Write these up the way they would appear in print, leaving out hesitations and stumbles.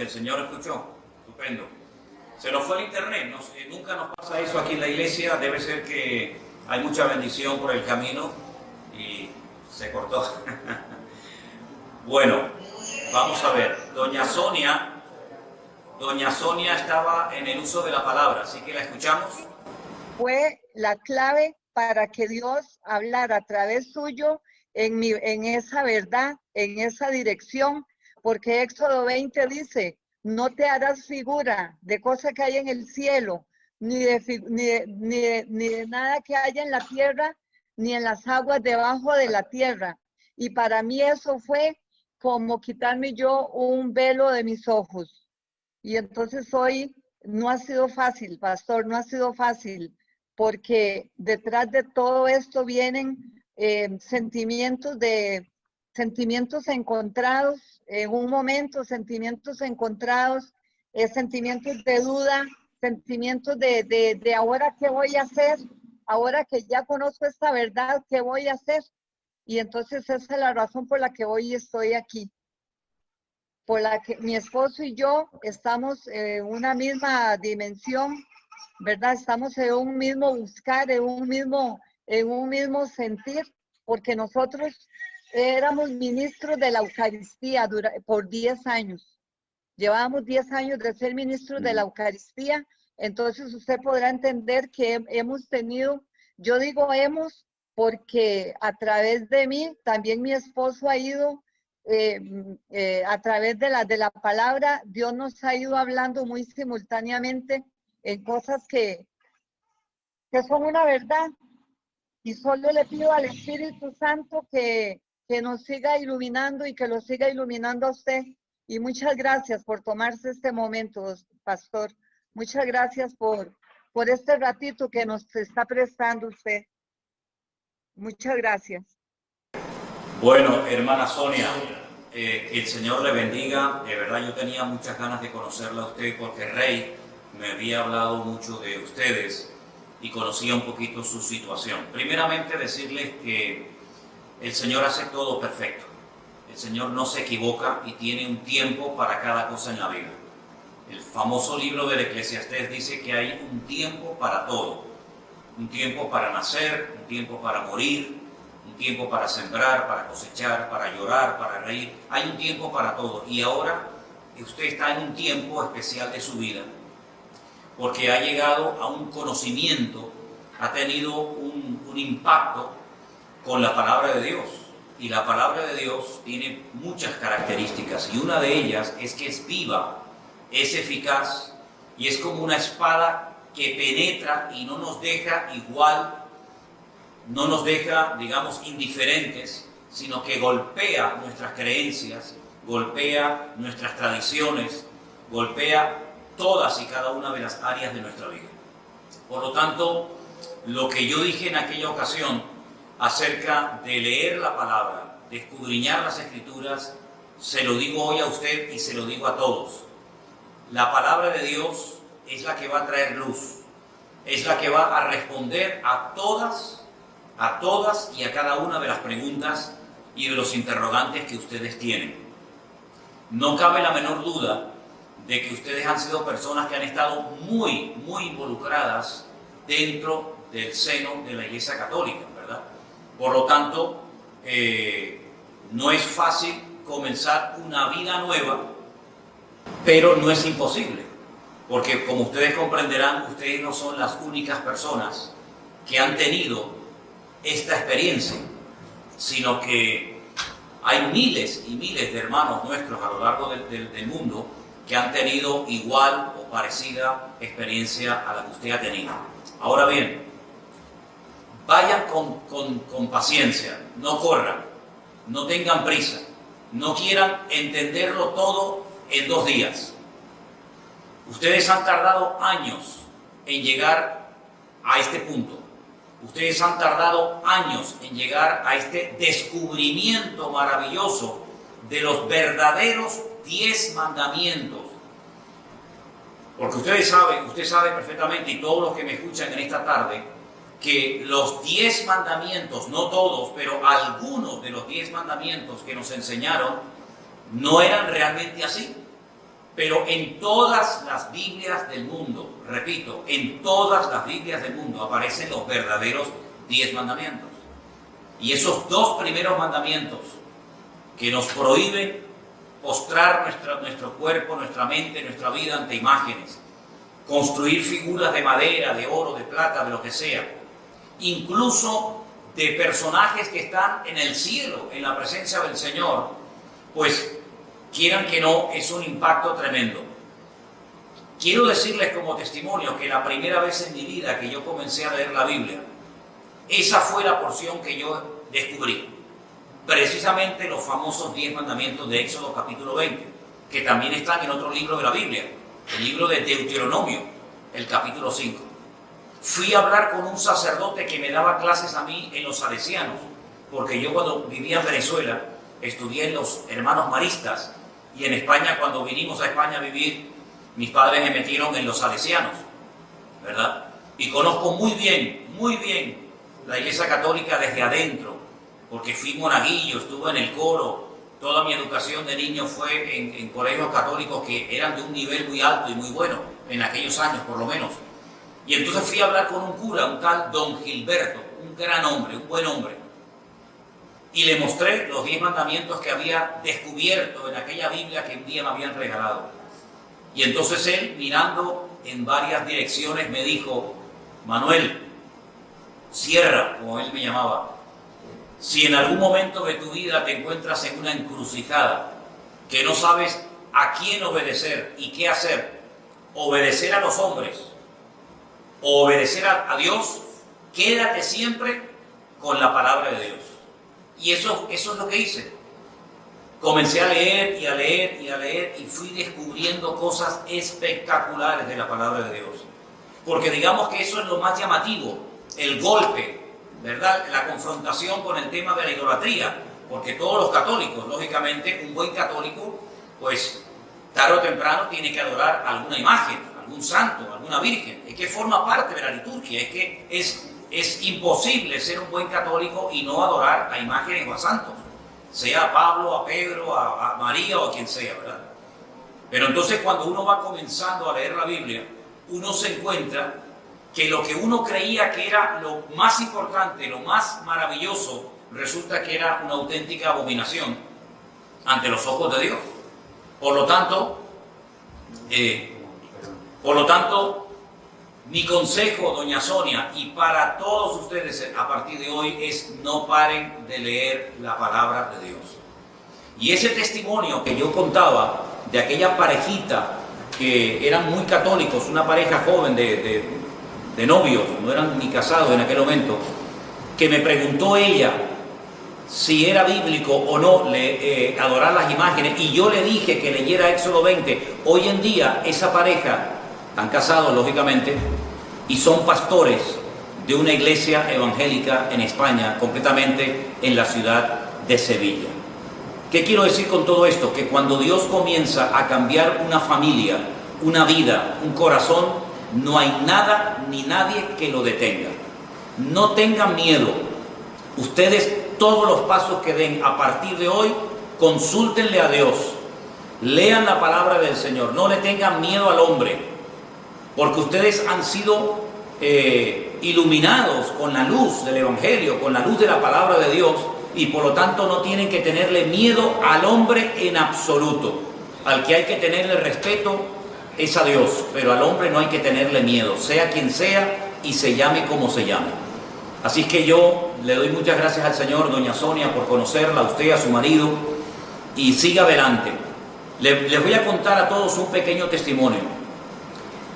que el Señor escuchó. Estupendo. Se nos fue el internet, nunca nos pasa eso aquí en la iglesia, debe ser que hay mucha bendición por el camino y se cortó. Bueno, vamos a ver, Doña Sonia estaba en el uso de la palabra, así que la escuchamos. Fue la clave para que Dios hablara a través suyo en esa verdad, en esa dirección, porque Éxodo 20 dice: no te harás figura de cosa que hay en el cielo, ni de nada que haya en la tierra, ni en las aguas debajo de la tierra. Y para mí eso fue como quitarme yo un velo de mis ojos. Y entonces hoy no ha sido fácil, pastor, no ha sido fácil, porque detrás de todo esto vienen sentimientos encontrados, en un momento, sentimientos encontrados, sentimientos de duda, sentimientos de ahora qué voy a hacer, ahora que ya conozco esta verdad, ¿qué voy a hacer? Y entonces esa es la razón por la que hoy estoy aquí, por la que mi esposo y yo estamos en una misma dimensión, ¿verdad? Estamos en un mismo buscar, en un mismo sentir, porque nosotros éramos ministros de la Eucaristía por 10 años. Llevábamos 10 años de ser ministros de la Eucaristía, entonces usted podrá entender que hemos tenido, yo digo hemos, porque a través de mí, también mi esposo ha ido, a través de la palabra, Dios nos ha ido hablando muy simultáneamente en cosas que son una verdad. Y solo le pido al Espíritu Santo que nos siga iluminando y que lo siga iluminando a usted. Y muchas gracias por tomarse este momento, pastor. Muchas gracias por este ratito que nos está prestando usted. Muchas gracias. Bueno, hermana Sonia, que el Señor le bendiga. De verdad yo tenía muchas ganas de conocerla a usted porque Rey me había hablado mucho de ustedes y conocía un poquito su situación. Primeramente decirles que el Señor hace todo perfecto. El Señor no se equivoca y tiene un tiempo para cada cosa en la vida. El famoso libro del Eclesiastés dice que hay un tiempo para todo. Un tiempo para nacer, un tiempo para morir, un tiempo para sembrar, para cosechar, para llorar, para reír. Hay un tiempo para todo. Y ahora usted está en un tiempo especial de su vida, porque ha llegado a un conocimiento, ha tenido un impacto con la palabra de Dios. Y la palabra de Dios tiene muchas características, y una de ellas es que es viva, es eficaz, y es como una espada que penetra y no nos deja igual, no nos deja, digamos, indiferentes, sino que golpea nuestras creencias, golpea nuestras tradiciones, golpea todas y cada una de las áreas de nuestra vida. Por lo tanto, lo que yo dije en aquella ocasión acerca de leer la palabra, de escudriñar las Escrituras, se lo digo hoy a usted y se lo digo a todos. La palabra de Dios es la que va a traer luz, es la que va a responder a todas y a cada una de las preguntas y de los interrogantes que ustedes tienen. No cabe la menor duda de que ustedes han sido personas que han estado muy, muy involucradas dentro del seno de la Iglesia Católica, ¿verdad? Por lo tanto, no es fácil comenzar una vida nueva, pero no es imposible, porque como ustedes comprenderán, ustedes no son las únicas personas que han tenido esta experiencia, sino que hay miles y miles de hermanos nuestros a lo largo del mundo que han tenido igual o parecida experiencia a la que usted ha tenido. Ahora bien, vayan con paciencia, no corran, no tengan prisa, no quieran entenderlo todo en 2 días. Ustedes han tardado años en llegar a este punto. Ustedes han tardado años en llegar a este descubrimiento maravilloso de los verdaderos 10 mandamientos. Porque usted sabe perfectamente, y todos los que me escuchan en esta tarde, que los 10 mandamientos, no todos, pero algunos de los 10 mandamientos que nos enseñaron, no eran realmente así. Pero en todas las Biblias del mundo, repito, en todas las Biblias del mundo aparecen los verdaderos 10 mandamientos. Y esos 2 primeros mandamientos que nos prohíben postrar nuestro cuerpo, nuestra mente, nuestra vida ante imágenes, construir figuras de madera, de oro, de plata, de lo que sea, incluso de personajes que están en el cielo, en la presencia del Señor, pues quieran que no, es un impacto tremendo. Quiero decirles como testimonio que la primera vez en mi vida que yo comencé a leer la Biblia, esa fue la porción que yo descubrí. Precisamente los famosos 10 mandamientos de Éxodo capítulo 20, que también están en otro libro de la Biblia, el libro de Deuteronomio, el capítulo 5. Fui a hablar con un sacerdote que me daba clases a mí en los salesianos, porque yo cuando vivía en Venezuela estudié en los hermanos maristas, y en España, cuando vinimos a España a vivir, mis padres me metieron en los salesianos, ¿verdad? Y conozco muy bien la Iglesia Católica desde adentro, porque fui monaguillo, estuve en el coro, toda mi educación de niño fue en colegios católicos que eran de un nivel muy alto y muy bueno, en aquellos años por lo menos. Y entonces fui a hablar con un cura, un tal Don Gilberto, un gran hombre, un buen hombre, y le mostré los 10 mandamientos que había descubierto en aquella Biblia que un día me habían regalado. Y entonces él, mirando en varias direcciones, me dijo: Manuel, Sierra, como él me llamaba, si en algún momento de tu vida te encuentras en una encrucijada, que no sabes a quién obedecer y qué hacer, obedecer a los hombres o obedecer a Dios, quédate siempre con la palabra de Dios. Y eso es lo que hice. Comencé a leer y a leer y a leer y fui descubriendo cosas espectaculares de la palabra de Dios. Porque digamos que eso es lo más llamativo, el golpe, ¿verdad? La confrontación con el tema de la idolatría. Porque todos los católicos, lógicamente, un buen católico, pues tarde o temprano tiene que adorar alguna imagen, algún santo, alguna virgen. Es que forma parte de la liturgia, es que es imposible ser un buen católico y no adorar a imágenes o a santos, sea a Pablo, a Pedro, a María o a quien sea, ¿verdad? Pero entonces cuando uno va comenzando a leer la Biblia, uno se encuentra que lo que uno creía que era lo más importante, lo más maravilloso, resulta que era una auténtica abominación ante los ojos de Dios. Por lo tanto, mi consejo, doña Sonia, y para todos ustedes a partir de hoy es: no paren de leer la palabra de Dios. Y ese testimonio que yo contaba de aquella parejita que eran muy católicos, una pareja joven de novios, no eran ni casados en aquel momento, que me preguntó ella si era bíblico o no adorar las imágenes, y yo le dije que leyera Éxodo 20. Hoy en día esa pareja, están casados lógicamente, y son pastores de una iglesia evangélica en España, concretamente en la ciudad de Sevilla. ¿Qué quiero decir con todo esto? Que cuando Dios comienza a cambiar una familia, una vida, un corazón, no hay nada ni nadie que lo detenga. No tengan miedo. Ustedes, todos los pasos que den a partir de hoy, consúltenle a Dios. Lean la palabra del Señor. No le tengan miedo al hombre, porque ustedes han sido iluminados con la luz del Evangelio, con la luz de la palabra de Dios, y por lo tanto no tienen que tenerle miedo al hombre en absoluto. Al que hay que tenerle respeto es a Dios, pero al hombre no hay que tenerle miedo, sea quien sea y se llame como se llame. Así que yo le doy muchas gracias al Señor, doña Sonia, por conocerla, a usted, a su marido, y siga adelante. Les voy a contar a todos un pequeño testimonio.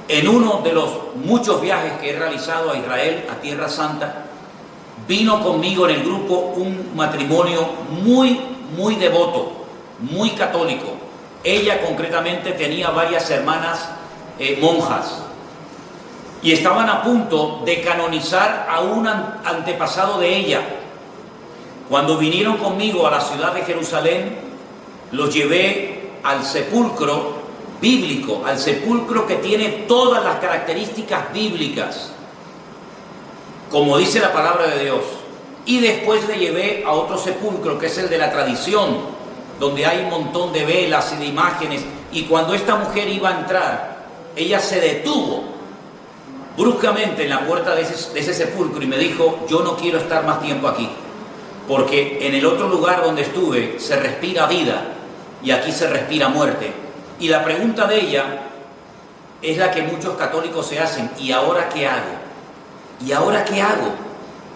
En uno de los muchos viajes que he realizado a Israel, a Tierra Santa, vino conmigo en el grupo un matrimonio muy devoto, muy católico. Ella concretamente tenía varias hermanas monjas, y estaban a punto de canonizar a un antepasado de ella. Cuando vinieron conmigo a la ciudad de Jerusalén, los llevé al sepulcro bíblico, al sepulcro que tiene todas las características bíblicas, como dice la palabra de Dios. Y después le llevé a otro sepulcro, que es el de la tradición, donde hay un montón de velas y de imágenes, y cuando esta mujer iba a entrar, ella se detuvo bruscamente en la puerta de ese sepulcro y me dijo: yo no quiero estar más tiempo aquí, porque en el otro lugar donde estuve se respira vida y aquí se respira muerte. Y la pregunta de ella es la que muchos católicos se hacen: ¿y ahora qué hago? ¿Y ahora qué hago?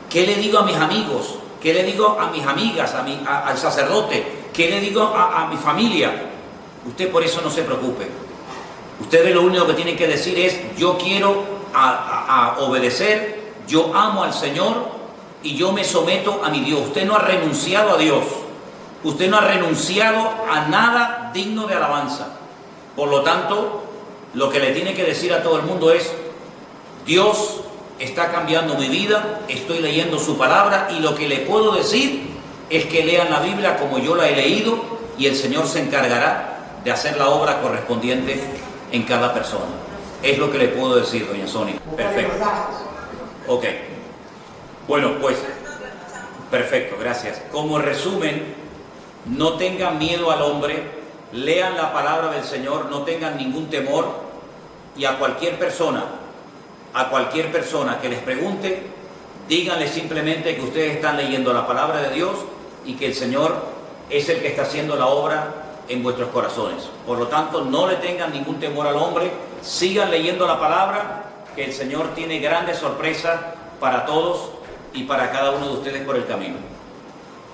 ¿Qué le digo a mis amigos? ¿Qué le digo a mis amigas, al sacerdote? ¿Qué le digo a mi familia? Usted por eso no se preocupe. Ustedes lo único que tienen que decir es: yo quiero a obedecer, yo amo al Señor y yo me someto a mi Dios. Usted no ha renunciado a Dios. Usted no ha renunciado a nada digno de alabanza. Por lo tanto, lo que le tiene que decir a todo el mundo es: Dios está cambiando mi vida, estoy leyendo su palabra, y lo que le puedo decir es que lean la Biblia como yo la he leído, y el Señor se encargará de hacer la obra correspondiente en cada persona. Es lo que le puedo decir, doña Sonia. Perfecto. Ok. Bueno, pues, perfecto, gracias. Como resumen, no tengan miedo al hombre, lean la palabra del Señor, no tengan ningún temor, y a cualquier persona que les pregunte, díganle simplemente que ustedes están leyendo la palabra de Dios y que el Señor es el que está haciendo la obra en vuestros corazones. Por lo tanto, no le tengan ningún temor al hombre, sigan leyendo la palabra, que el Señor tiene grandes sorpresas para todos y para cada uno de ustedes por el camino.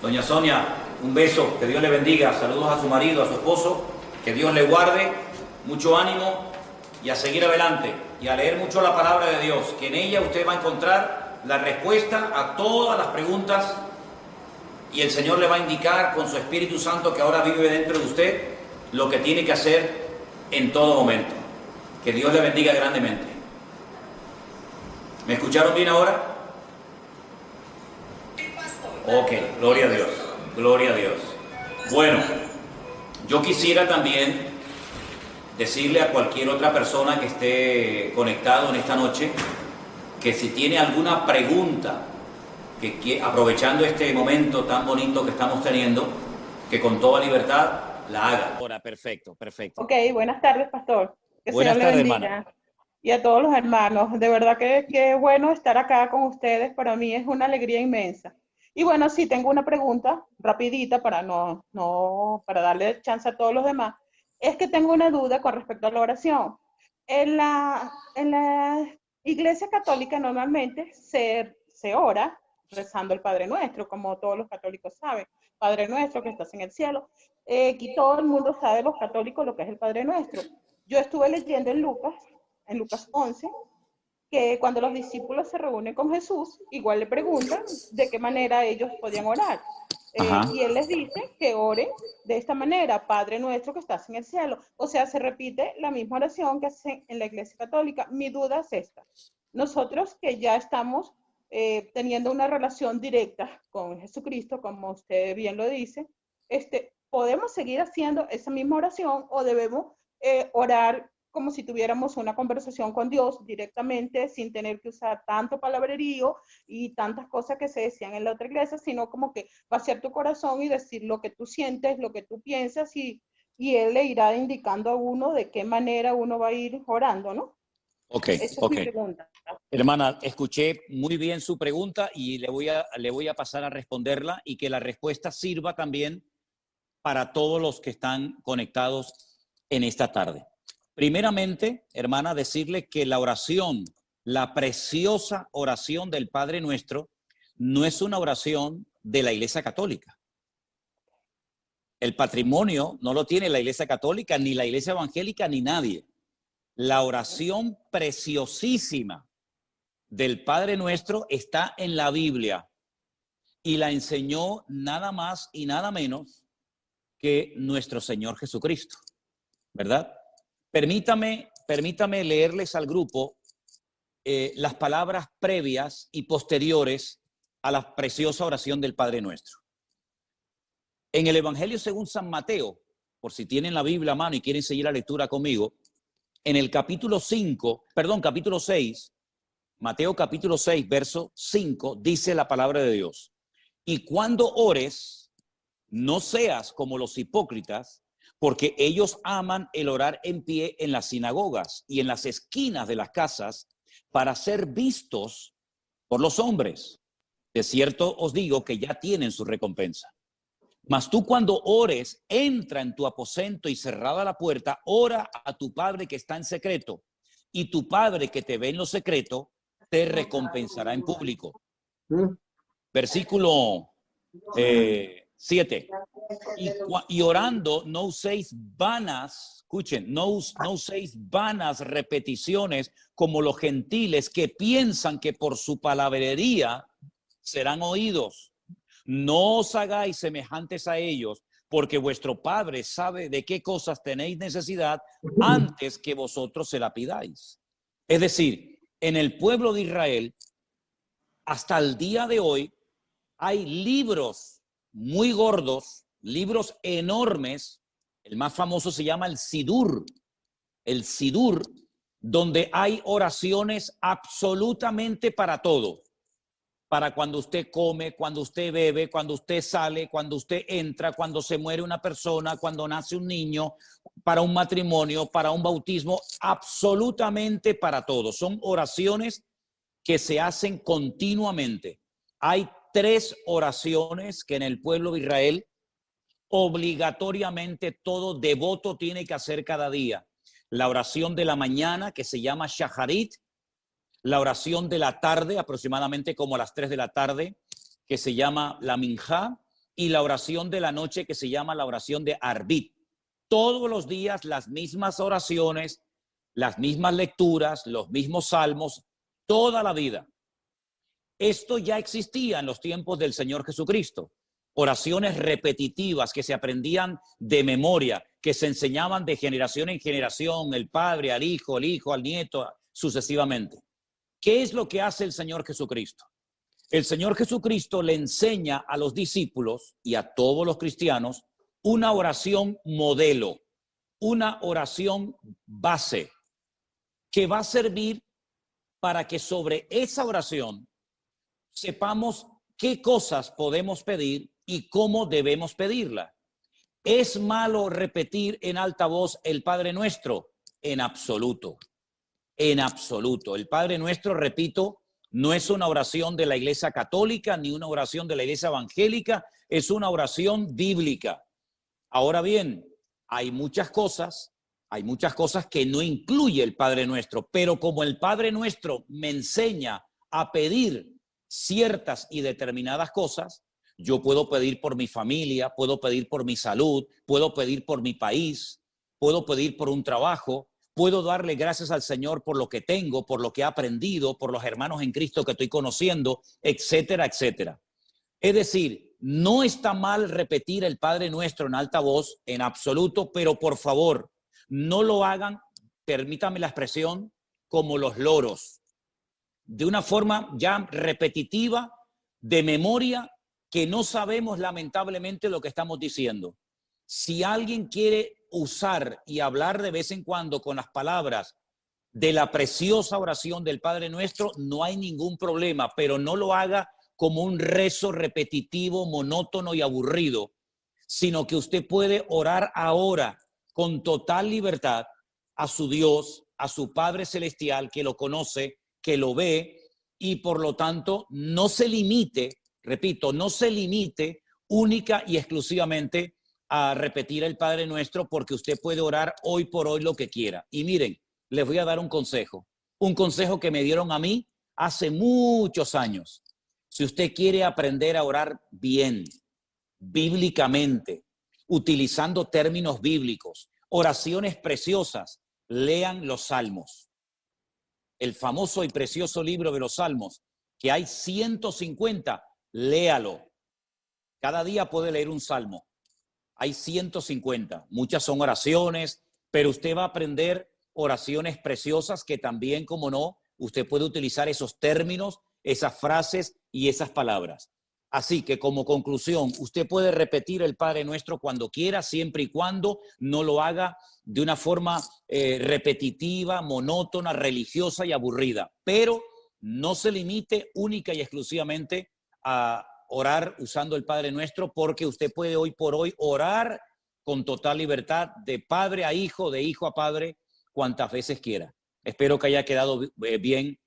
Doña Sonia, un beso, que Dios le bendiga, saludos a su marido, a su esposo, que Dios le guarde, mucho ánimo y a seguir adelante y a leer mucho la palabra de Dios, que en ella usted va a encontrar la respuesta a todas las preguntas, y el Señor le va a indicar con su Espíritu Santo, que ahora vive dentro de usted, lo que tiene que hacer en todo momento. Que Dios le bendiga grandemente. ¿Me escucharon bien ahora? Ok, gloria a Dios, gloria a Dios. Bueno, yo quisiera también decirle a cualquier otra persona que esté conectado en esta noche, que si tiene alguna pregunta, que aprovechando este momento tan bonito que estamos teniendo, que con toda libertad la haga. Ahora, perfecto, perfecto. Ok, buenas tardes, pastor. Que Buenas Señor le tardes, bendiga. hermana. Y a todos los hermanos. De verdad que qué bueno estar acá con ustedes. Para mí es una alegría inmensa. Y bueno, sí, tengo una pregunta rapidita para para darle chance a todos los demás. Es que tengo una duda con respecto a la oración. En la Iglesia Católica normalmente se ora rezando el Padre Nuestro, como todos los católicos saben. Padre Nuestro que estás en el cielo. Aquí todo el mundo sabe, los católicos, lo que es el Padre Nuestro. Yo estuve leyendo en Lucas 11, que cuando los discípulos se reúnen con Jesús, igual le preguntan de qué manera ellos podían orar. Y él les dice que oren de esta manera: Padre Nuestro que estás en el cielo. O sea, se repite la misma oración que hacen en la Iglesia Católica. Mi duda es esta: nosotros que ya estamos teniendo una relación directa con Jesucristo, como usted bien lo dice, ¿podemos seguir haciendo esa misma oración o debemos orar como si tuviéramos una conversación con Dios directamente, sin tener que usar tanto palabrerío y tantas cosas que se decían en la otra iglesia, sino como que vaciar tu corazón y decir lo que tú sientes, lo que tú piensas, y Él le irá indicando a uno de qué manera uno va a ir orando, ¿no? Ok, Esa es mi pregunta. Hermana, escuché muy bien su pregunta y le voy a pasar a responderla, y que la respuesta sirva también para todos los que están conectados en esta tarde. Primeramente, hermana, decirle que la oración, la preciosa oración del Padre Nuestro, no es una oración de la Iglesia Católica. El patrimonio no lo tiene la Iglesia Católica, ni la Iglesia Evangélica, ni nadie. La oración preciosísima del Padre Nuestro está en la Biblia y la enseñó nada más y nada menos que nuestro Señor Jesucristo, ¿verdad? Permítame leerles al grupo las palabras previas y posteriores a la preciosa oración del Padre Nuestro. En el Evangelio según San Mateo, por si tienen la Biblia a mano y quieren seguir la lectura conmigo, en el capítulo 6, Mateo capítulo 6, verso 5, dice la palabra de Dios: y cuando ores, no seas como los hipócritas, porque ellos aman el orar en pie en las sinagogas y en las esquinas de las casas para ser vistos por los hombres. De cierto os digo que ya tienen su recompensa. Mas tú cuando ores, entra en tu aposento y cerrada la puerta, ora a tu Padre que está en secreto, y tu Padre que te ve en lo secreto, te recompensará en público. Versículo 7. Y orando, no uséis vanas, escuchen, no uséis vanas repeticiones como los gentiles que piensan que por su palabrería serán oídos. No os hagáis semejantes a ellos, porque vuestro Padre sabe de qué cosas tenéis necesidad antes que vosotros se la pidáis. Es decir, en el pueblo de Israel, hasta el día de hoy, hay libros muy gordos, libros enormes. El más famoso se llama el Sidur. El Sidur, donde hay oraciones absolutamente para todo. Para cuando usted come, cuando usted bebe, cuando usted sale, cuando usted entra, cuando se muere una persona, cuando nace un niño, para un matrimonio, para un bautismo, absolutamente para todo. Son oraciones que se hacen continuamente. Hay 3 oraciones que en el pueblo de Israel obligatoriamente todo devoto tiene que hacer cada día. La oración de la mañana, que se llama Shaharit, la oración de la tarde, aproximadamente como a las 3 de la tarde, que se llama la Minjá, y la oración de la noche, que se llama la oración de Arbit. Todos los días las mismas oraciones, las mismas lecturas, los mismos salmos, toda la vida. Esto ya existía en los tiempos del Señor Jesucristo. Oraciones repetitivas que se aprendían de memoria, que se enseñaban de generación en generación, el padre al hijo, el hijo al nieto, sucesivamente. ¿Qué es lo que hace el Señor Jesucristo? El Señor Jesucristo le enseña a los discípulos y a todos los cristianos una oración modelo, una oración base, que va a servir para que sobre esa oración sepamos qué cosas podemos pedir y cómo debemos pedirla. ¿Es malo repetir en alta voz el Padre Nuestro? En absoluto. En absoluto. El Padre Nuestro, repito, no es una oración de la Iglesia Católica ni una oración de la Iglesia Evangélica, es una oración bíblica. Ahora bien, hay muchas cosas que no incluye el Padre Nuestro, pero como el Padre Nuestro me enseña a pedir ciertas y determinadas cosas, yo puedo pedir por mi familia, puedo pedir por mi salud, puedo pedir por mi país, puedo pedir por un trabajo, puedo darle gracias al Señor por lo que tengo, por lo que he aprendido, por los hermanos en Cristo que estoy conociendo, etcétera, etcétera. Es decir, no está mal repetir el Padre Nuestro en alta voz, en absoluto, pero por favor, no lo hagan, permítame la expresión, como los loros, de una forma ya repetitiva, de memoria, que no sabemos lamentablemente lo que estamos diciendo. Si alguien quiere usar y hablar de vez en cuando con las palabras de la preciosa oración del Padre Nuestro, no hay ningún problema, pero no lo haga como un rezo repetitivo, monótono y aburrido, sino que usted puede orar ahora con total libertad a su Dios, a su Padre Celestial, que lo conoce, que lo ve, y por lo tanto no se limite, repito, no se limite única y exclusivamente a repetir el Padre Nuestro, porque usted puede orar hoy por hoy lo que quiera. Y miren, les voy a dar un consejo que me dieron a mí hace muchos años. Si usted quiere aprender a orar bien, bíblicamente, utilizando términos bíblicos, oraciones preciosas, lean los Salmos. El famoso y precioso libro de los Salmos, que hay 150, léalo. Cada día puede leer un salmo. Hay 150, muchas son oraciones, pero usted va a aprender oraciones preciosas que también, como no, usted puede utilizar esos términos, esas frases y esas palabras. Así que como conclusión, usted puede repetir el Padre Nuestro cuando quiera, siempre y cuando no lo haga de una forma repetitiva, monótona, religiosa y aburrida. Pero no se limite única y exclusivamente a orar usando el Padre Nuestro, porque usted puede hoy por hoy orar con total libertad de padre a hijo, de hijo a padre, cuantas veces quiera. Espero que haya quedado bien,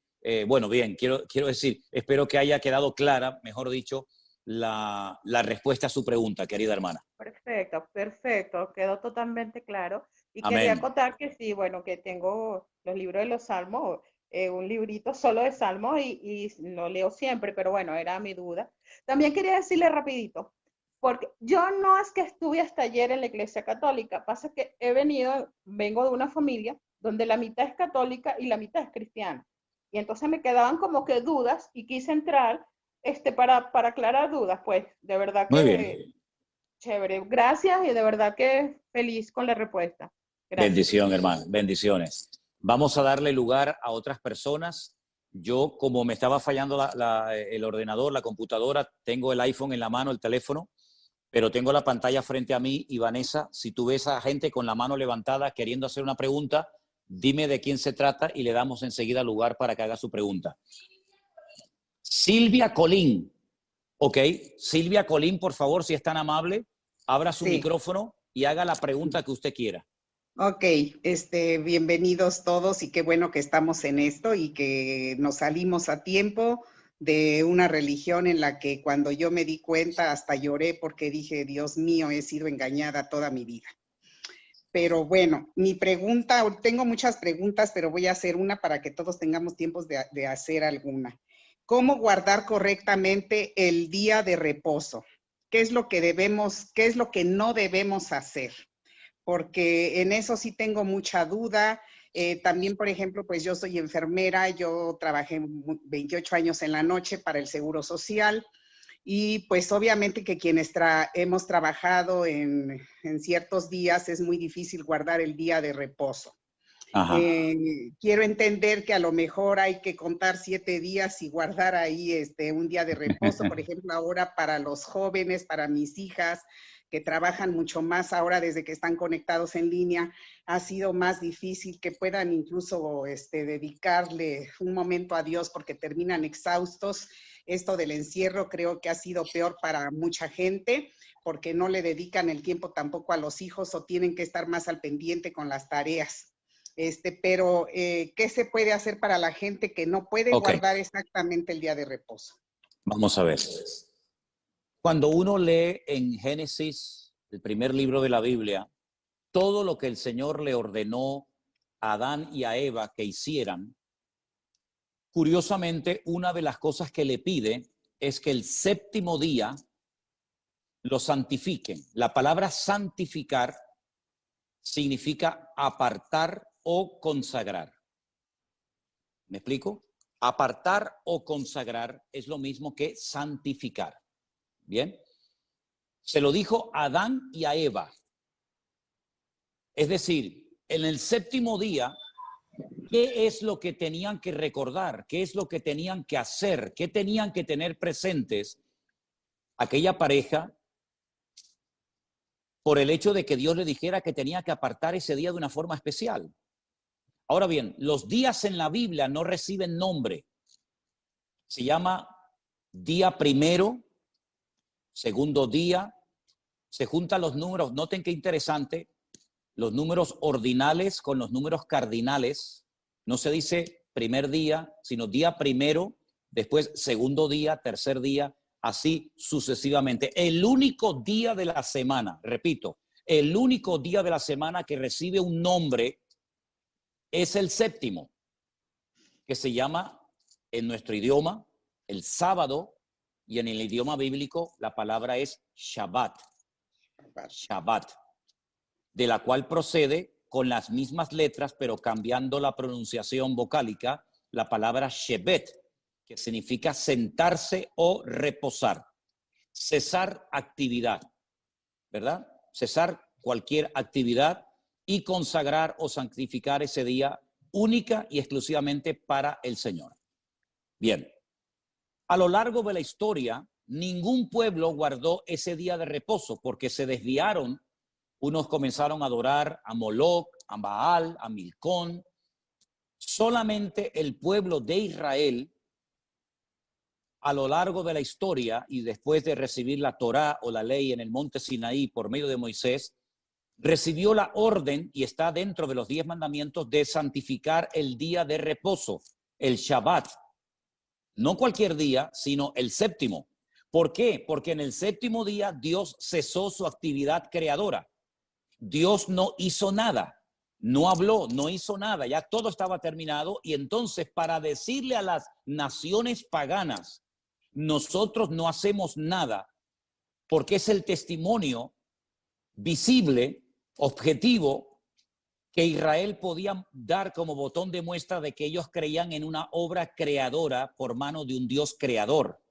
quiero decir, espero que haya quedado clara, mejor dicho, la respuesta a su pregunta, querida hermana. Perfecto, perfecto, quedó totalmente claro. Y Amén. quería acotar que sí, bueno, que tengo los libros de los Salmos, un librito solo de Salmos y lo leo siempre, pero bueno, era mi duda. También quería decirle rapidito, porque yo no es que estuve hasta ayer en la Iglesia Católica, pasa que vengo de una familia donde la mitad es católica y la mitad es cristiana. Y entonces me quedaban como que dudas y quise entrar para aclarar dudas, pues de verdad Muy que bien. chévere. Gracias y de verdad que feliz con la respuesta. Gracias. Bendición, hermano. Bendiciones. Vamos a darle lugar a otras personas. Yo, como me estaba fallando el ordenador, la computadora, tengo el iPhone en la mano, el teléfono, pero tengo la pantalla frente a mí. Y Vanessa, si tú ves a gente con la mano levantada queriendo hacer una pregunta, dime de quién se trata y le damos enseguida lugar para que haga su pregunta. Silvia Colín. Ok, Silvia Colín, por favor, si es tan amable, abra su micrófono y haga la pregunta que usted quiera. Ok, bienvenidos todos y qué bueno que estamos en esto y que nos salimos a tiempo de una religión en la que cuando yo me di cuenta hasta lloré porque dije, Dios mío, he sido engañada toda mi vida. Pero bueno, mi pregunta, tengo muchas preguntas, pero voy a hacer una para que todos tengamos tiempo de hacer alguna. ¿Cómo guardar correctamente el día de reposo? ¿Qué es lo que no debemos hacer? Porque en eso sí tengo mucha duda. También, por ejemplo, pues yo soy enfermera, yo trabajé 28 años en la noche para el Seguro Social y pues obviamente que quienes hemos trabajado en ciertos días es muy difícil guardar el día de reposo. Quiero entender que a lo mejor hay que contar 7 días y guardar ahí un día de reposo, por ejemplo, ahora para los jóvenes, para mis hijas, que trabajan mucho más ahora desde que están conectados en línea, ha sido más difícil que puedan incluso dedicarle un momento a Dios porque terminan exhaustos. Esto del encierro creo que ha sido peor para mucha gente porque no le dedican el tiempo tampoco a los hijos o tienen que estar más al pendiente con las tareas. Pero ¿qué se puede hacer para la gente que no puede guardar exactamente el día de reposo? Vamos a ver. Cuando uno lee en Génesis, el primer libro de la Biblia, todo lo que el Señor le ordenó a Adán y a Eva que hicieran, curiosamente, una de las cosas que le pide es que el séptimo día lo santifiquen. La palabra santificar significa apartar o consagrar. ¿Me explico? Apartar o consagrar es lo mismo que santificar. Bien, se lo dijo a Adán y a Eva. Es decir, en el séptimo día, ¿qué es lo que tenían que recordar? ¿Qué es lo que tenían que hacer? ¿Qué tenían que tener presentes aquella pareja por el hecho de que Dios le dijera que tenía que apartar ese día de una forma especial? Ahora bien, los días en la Biblia no reciben nombre. Se llama día primero, segundo día, se juntan los números, noten qué interesante, los números ordinales con los números cardinales, no se dice primer día, sino día primero, después segundo día, tercer día, así sucesivamente. El único día de la semana, repito, el único día de la semana que recibe un nombre es el séptimo, que se llama en nuestro idioma el sábado, y en el idioma bíblico la palabra es Shabbat. Shabbat, de la cual procede con las mismas letras, pero cambiando la pronunciación vocálica, la palabra Shebet, que significa sentarse o reposar, cesar actividad, ¿verdad? Cesar cualquier actividad y consagrar o santificar ese día única y exclusivamente para el Señor. Bien. A lo largo de la historia, ningún pueblo guardó ese día de reposo porque se desviaron. Unos comenzaron a adorar a Moloc, a Baal, a Milcón. Solamente el pueblo de Israel a lo largo de la historia y después de recibir la Torá o la ley en el monte Sinaí por medio de Moisés, recibió la orden, y está dentro de los 10 mandamientos, de santificar el día de reposo, el Shabbat. No cualquier día, sino el séptimo. ¿Por qué? Porque en el séptimo día Dios cesó su actividad creadora. Dios no hizo nada, no habló, no hizo nada, ya todo estaba terminado. Y entonces, para decirle a las naciones paganas, nosotros no hacemos nada, porque es el testimonio visible, objetivo, que Israel podía dar como botón de muestra de que ellos creían en una obra creadora por mano de un Dios creador.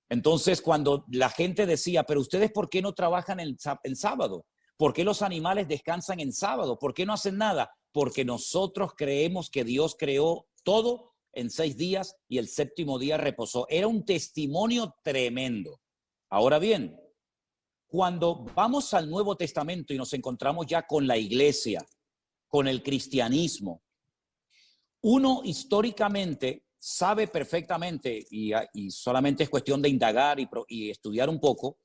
Entonces, cuando la gente decía, pero ustedes, ¿por qué no trabajan en sábado? ¿Por qué los animales descansan en sábado? ¿Por qué no hacen nada? Porque nosotros creemos que Dios creó todo en 6 días y el séptimo día reposó. Era un testimonio tremendo. Ahora bien, cuando vamos al Nuevo Testamento y nos encontramos ya con la iglesia, con el cristianismo, uno históricamente sabe perfectamente, y solamente es cuestión de indagar y estudiar un poco,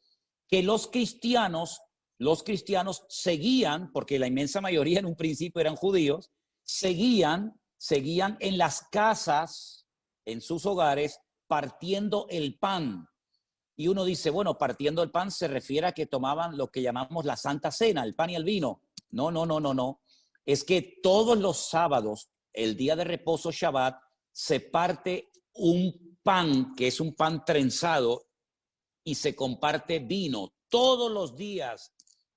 que los cristianos seguían, porque la inmensa mayoría en un principio eran judíos, seguían en las casas, en sus hogares, partiendo el pan. Y uno dice, bueno, partiendo el pan se refiere a que tomaban lo que llamamos la Santa Cena, el pan y el vino. No. Es que todos los sábados, el día de reposo Shabbat, se parte un pan, que es un pan trenzado, y se comparte vino. Todos los días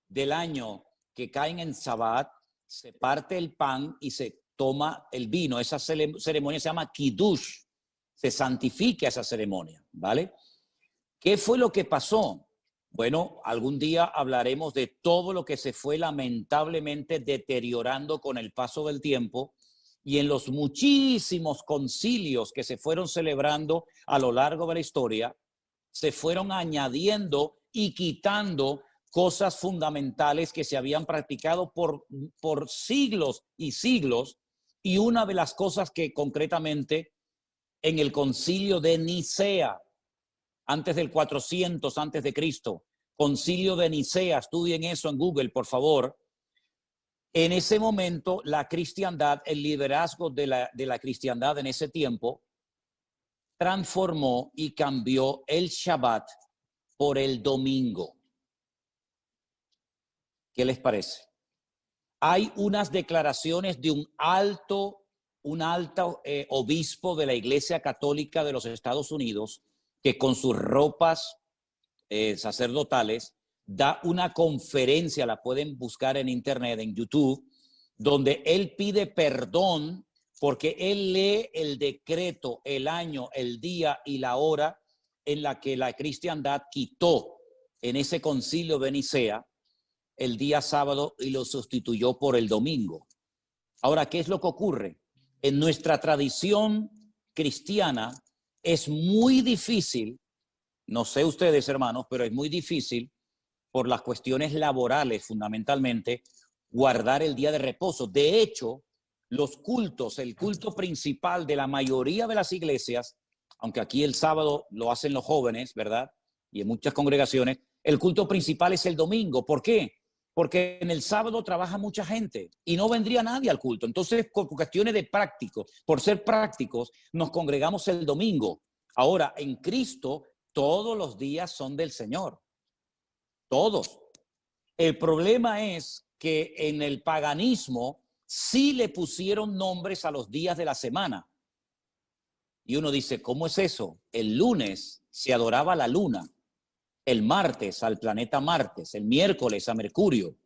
del año que caen en Shabbat, se parte el pan y se toma el vino. Esa ceremonia se llama Kiddush. Se santifica esa ceremonia, ¿vale? ¿Qué fue lo que pasó? Bueno, algún día hablaremos de todo lo que se fue lamentablemente deteriorando con el paso del tiempo y en los muchísimos concilios que se fueron celebrando a lo largo de la historia, se fueron añadiendo y quitando cosas fundamentales que se habían practicado por siglos y siglos. Y una de las cosas que concretamente en el concilio de Nicea, antes del 400 antes de Cristo, concilio de Nicea, estudien eso en Google, por favor. En ese momento, la cristiandad, el liderazgo de la cristiandad en ese tiempo, transformó y cambió el Shabbat por el domingo. ¿Qué les parece? Hay unas declaraciones de un alto obispo de la Iglesia Católica de los Estados Unidos que con sus ropas sacerdotales da una conferencia, la pueden buscar en internet, en YouTube, donde él pide perdón porque él lee el decreto, el año, el día y la hora en la que la cristiandad quitó en ese concilio de Nicea el día sábado y lo sustituyó por el domingo. Ahora, ¿qué es lo que ocurre? En nuestra tradición cristiana es muy difícil, no sé ustedes hermanos, pero es muy difícil por las cuestiones laborales fundamentalmente, guardar el día de reposo. De hecho, los cultos, el culto principal de la mayoría de las iglesias, aunque aquí el sábado lo hacen los jóvenes, ¿verdad? Y en muchas congregaciones, el culto principal es el domingo. ¿Por qué? Porque en el sábado trabaja mucha gente y no vendría nadie al culto. Entonces, por cuestiones de práctico, por ser prácticos, nos congregamos el domingo. Ahora, en Cristo, todos los días son del Señor. Todos. El problema es que en el paganismo sí le pusieron nombres a los días de la semana. Y uno dice, ¿cómo es eso? El lunes se adoraba la luna, el martes al planeta Martes, el miércoles a Mercurio,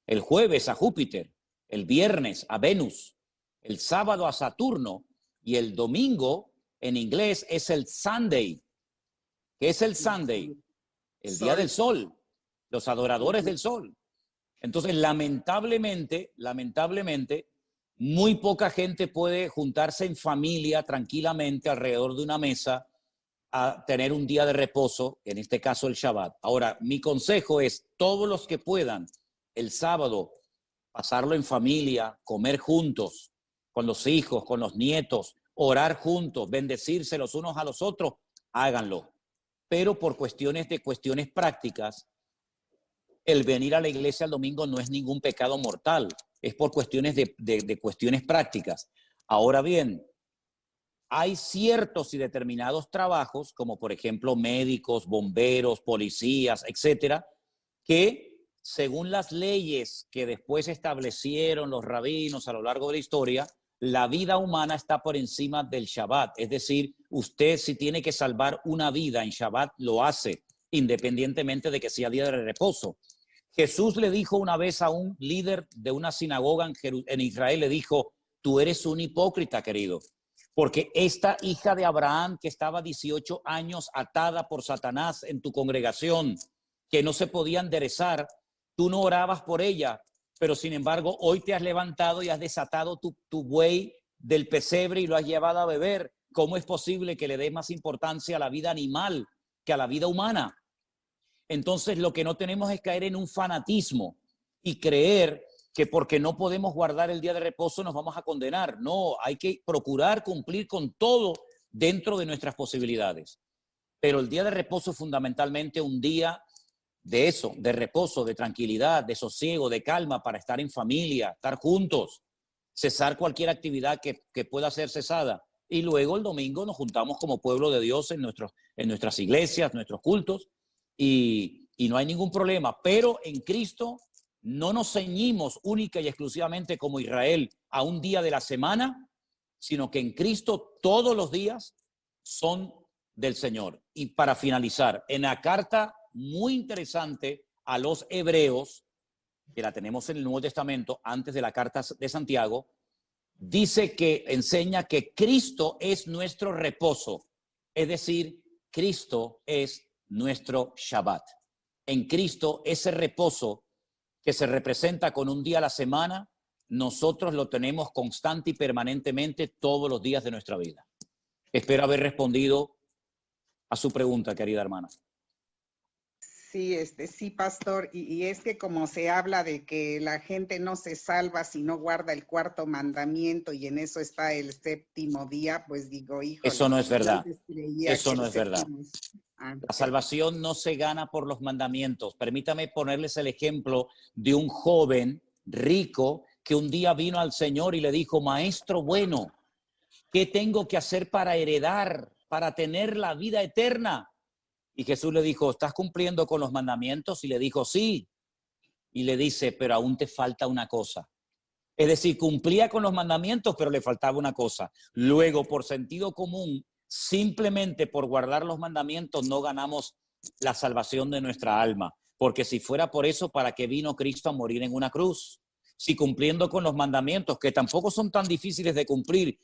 el jueves a Júpiter, el viernes a Venus, el sábado a Saturno y el domingo en inglés es el Sunday. ¿Qué es el Sunday? El día del sol, los adoradores del sol. Entonces, lamentablemente, muy poca gente puede juntarse en familia tranquilamente alrededor de una mesa a tener un día de reposo, en este caso el Shabbat. Ahora, mi consejo es, todos los que puedan el sábado pasarlo en familia, comer juntos, con los hijos, con los nietos, orar juntos, bendecirse los unos a los otros, háganlo. Pero por cuestiones prácticas, el venir a la iglesia el domingo no es ningún pecado mortal, es por cuestiones de cuestiones prácticas. Ahora bien, hay ciertos y determinados trabajos, como por ejemplo médicos, bomberos, policías, etcétera, que según las leyes que después establecieron los rabinos a lo largo de la historia, la vida humana está por encima del Shabbat. Es decir, usted si tiene que salvar una vida en Shabbat, lo hace, independientemente de que sea día de reposo. Jesús le dijo una vez a un líder de una sinagoga en Israel, le dijo, tú eres un hipócrita, querido, porque esta hija de Abraham que estaba 18 años atada por Satanás en tu congregación, que no se podía enderezar, tú no orabas por ella, pero sin embargo hoy te has levantado y has desatado tu buey del pesebre y lo has llevado a beber. ¿Cómo es posible que le des más importancia a la vida animal que a la vida humana? Entonces lo que no tenemos es caer en un fanatismo y creer que porque no podemos guardar el día de reposo nos vamos a condenar. No, hay que procurar cumplir con todo dentro de nuestras posibilidades. Pero el día de reposo es fundamentalmente un día de eso, de reposo, de tranquilidad, de sosiego, de calma para estar en familia, estar juntos, cesar cualquier actividad que pueda ser cesada. Y luego el domingo nos juntamos como pueblo de Dios en nuestras iglesias, nuestros cultos, y no hay ningún problema. Pero en Cristo no nos ceñimos única y exclusivamente como Israel a un día de la semana, sino que en Cristo todos los días son del Señor. Y para finalizar, en la carta muy interesante a los hebreos, que la tenemos en el Nuevo Testamento, antes de la carta de Santiago, dice que enseña que Cristo es nuestro reposo, es decir, Cristo es nuestro Shabbat. En Cristo, ese reposo que se representa con un día a la semana, nosotros lo tenemos constante y permanentemente todos los días de nuestra vida. Espero haber respondido a su pregunta, querida hermana. Sí, sí, pastor, y es que como se habla de que la gente no se salva si no guarda el cuarto mandamiento y en eso está el séptimo día, pues digo, híjole. Eso no es verdad. Eso no es verdad. La salvación no se gana por los mandamientos. Permítame ponerles el ejemplo de un joven rico que un día vino al Señor y le dijo, maestro bueno, ¿qué tengo que hacer para heredar, para tener la vida eterna? Y Jesús le dijo, ¿estás cumpliendo con los mandamientos? Y le dijo, sí. Y le dice, pero aún te falta una cosa. Es decir, cumplía con los mandamientos, pero le faltaba una cosa. Luego, por sentido común, simplemente por guardar los mandamientos, no ganamos la salvación de nuestra alma. Porque si fuera por eso, ¿para qué vino Cristo a morir en una cruz? Si cumpliendo con los mandamientos, que tampoco son tan difíciles de cumplir,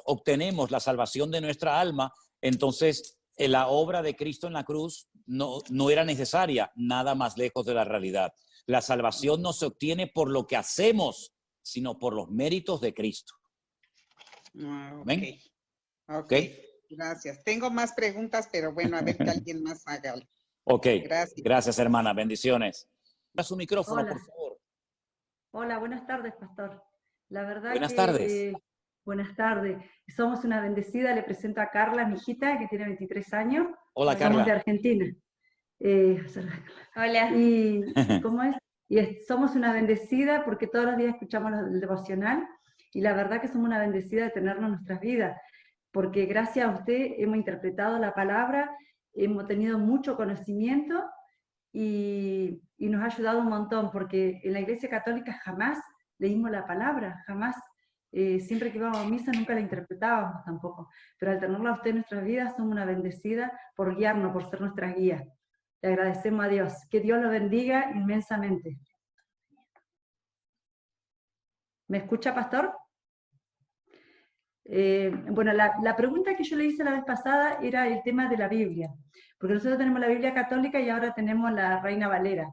obtenemos la salvación de nuestra alma, entonces la obra de Cristo en la cruz no era necesaria, nada más lejos de la realidad. La salvación no se obtiene por lo que hacemos, sino por los méritos de Cristo. ¿Ven? Okay. Gracias. Tengo más preguntas, pero bueno, a ver que alguien más haga. Ok, gracias hermana, bendiciones. A su micrófono, Hola. por favor. Hola, buenas tardes, pastor. La verdad buenas tardes. Buenas tardes. Somos una bendecida. Le presento a Carla, mi hijita, que tiene 23 años. Hola, Carla. Somos de Argentina. Hola. Y, ¿cómo es? Somos una bendecida porque todos los días escuchamos el devocional y la verdad que somos una bendecida de tenerlo en nuestras vidas, porque gracias a usted hemos interpretado la palabra, hemos tenido mucho conocimiento y nos ha ayudado un montón, porque en la Iglesia Católica jamás leímos la palabra, jamás. Siempre que íbamos a misa nunca la interpretábamos tampoco, pero al tenerla a usted en nuestras vidas somos una bendecida por guiarnos, por ser nuestra guía. Le agradecemos a Dios. Que Dios lo bendiga inmensamente. ¿Me escucha, pastor? Bueno, la pregunta que yo le hice la vez pasada era el tema de la Biblia, porque nosotros tenemos la Biblia católica y ahora tenemos la Reina Valera.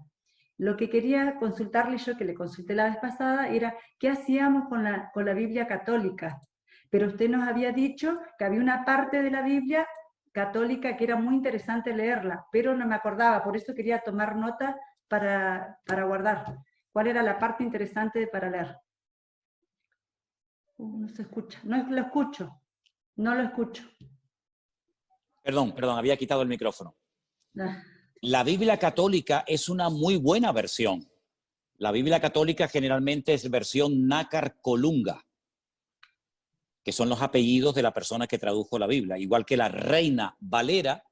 Lo que quería consultarle yo, que le consulté la vez pasada, era qué hacíamos con la Biblia católica. Pero usted nos había dicho que había una parte de la Biblia católica que era muy interesante leerla, pero no me acordaba, por eso quería tomar nota para guardar. ¿Cuál era la parte interesante para leer? No se escucha, no lo escucho. Perdón, había quitado el micrófono. Ah, La Biblia católica es una muy buena versión. La Biblia católica generalmente es versión nácar colunga, que son los apellidos de la persona que tradujo la Biblia, igual que la Reina Valera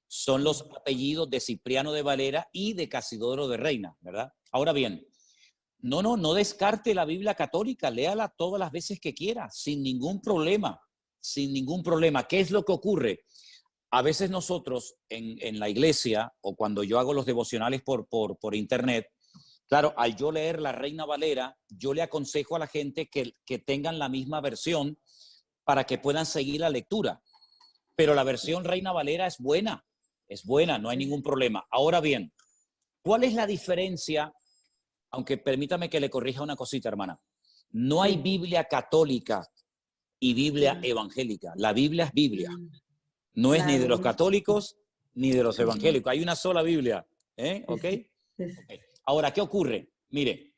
son los apellidos de Cipriano de Valera y de Casidoro de Reina, ¿verdad? Ahora bien, no descarte la Biblia católica, léala todas las veces que quiera, sin ningún problema, sin ningún problema. ¿Qué es lo que ocurre? A veces nosotros en la iglesia o cuando yo hago los devocionales por internet, claro, al yo leer la Reina Valera, yo le aconsejo a la gente que tengan la misma versión para que puedan seguir la lectura. Pero la versión Reina Valera es buena, no hay ningún problema. Ahora bien, ¿cuál es la diferencia? Aunque permítame que le corrija una cosita, hermana. No hay Biblia católica y Biblia evangélica. La Biblia es Biblia. No es ni de los católicos ni de los evangélicos. Hay una sola Biblia. ¿Ok? sí. Okay. Ahora, ¿qué ocurre? Mire,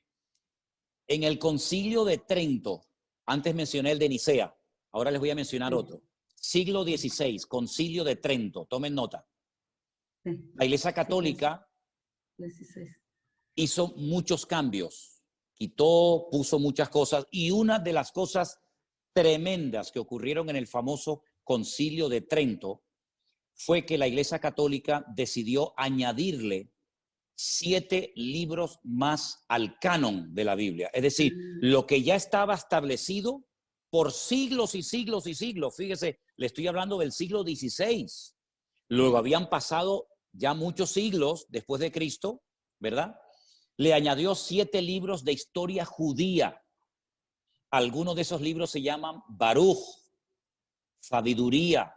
en el Concilio de Trento, antes mencioné el de Nicea, ahora les voy a mencionar otro. Siglo XVI, Concilio de Trento, tomen nota. Sí. La Iglesia Católica 16. hizo muchos cambios, quitó, puso muchas cosas, y una de las cosas tremendas que ocurrieron en el famoso Concilio de Trento fue que la Iglesia Católica decidió añadirle 7 libros más al canon de la Biblia. Es decir, lo que ya estaba establecido por siglos y siglos y siglos. Fíjese, le estoy hablando del siglo XVI. Luego habían pasado ya muchos siglos después de Cristo, ¿verdad? Le añadió 7 libros de historia judía. Algunos de esos libros se llaman Baruch, Sabiduría,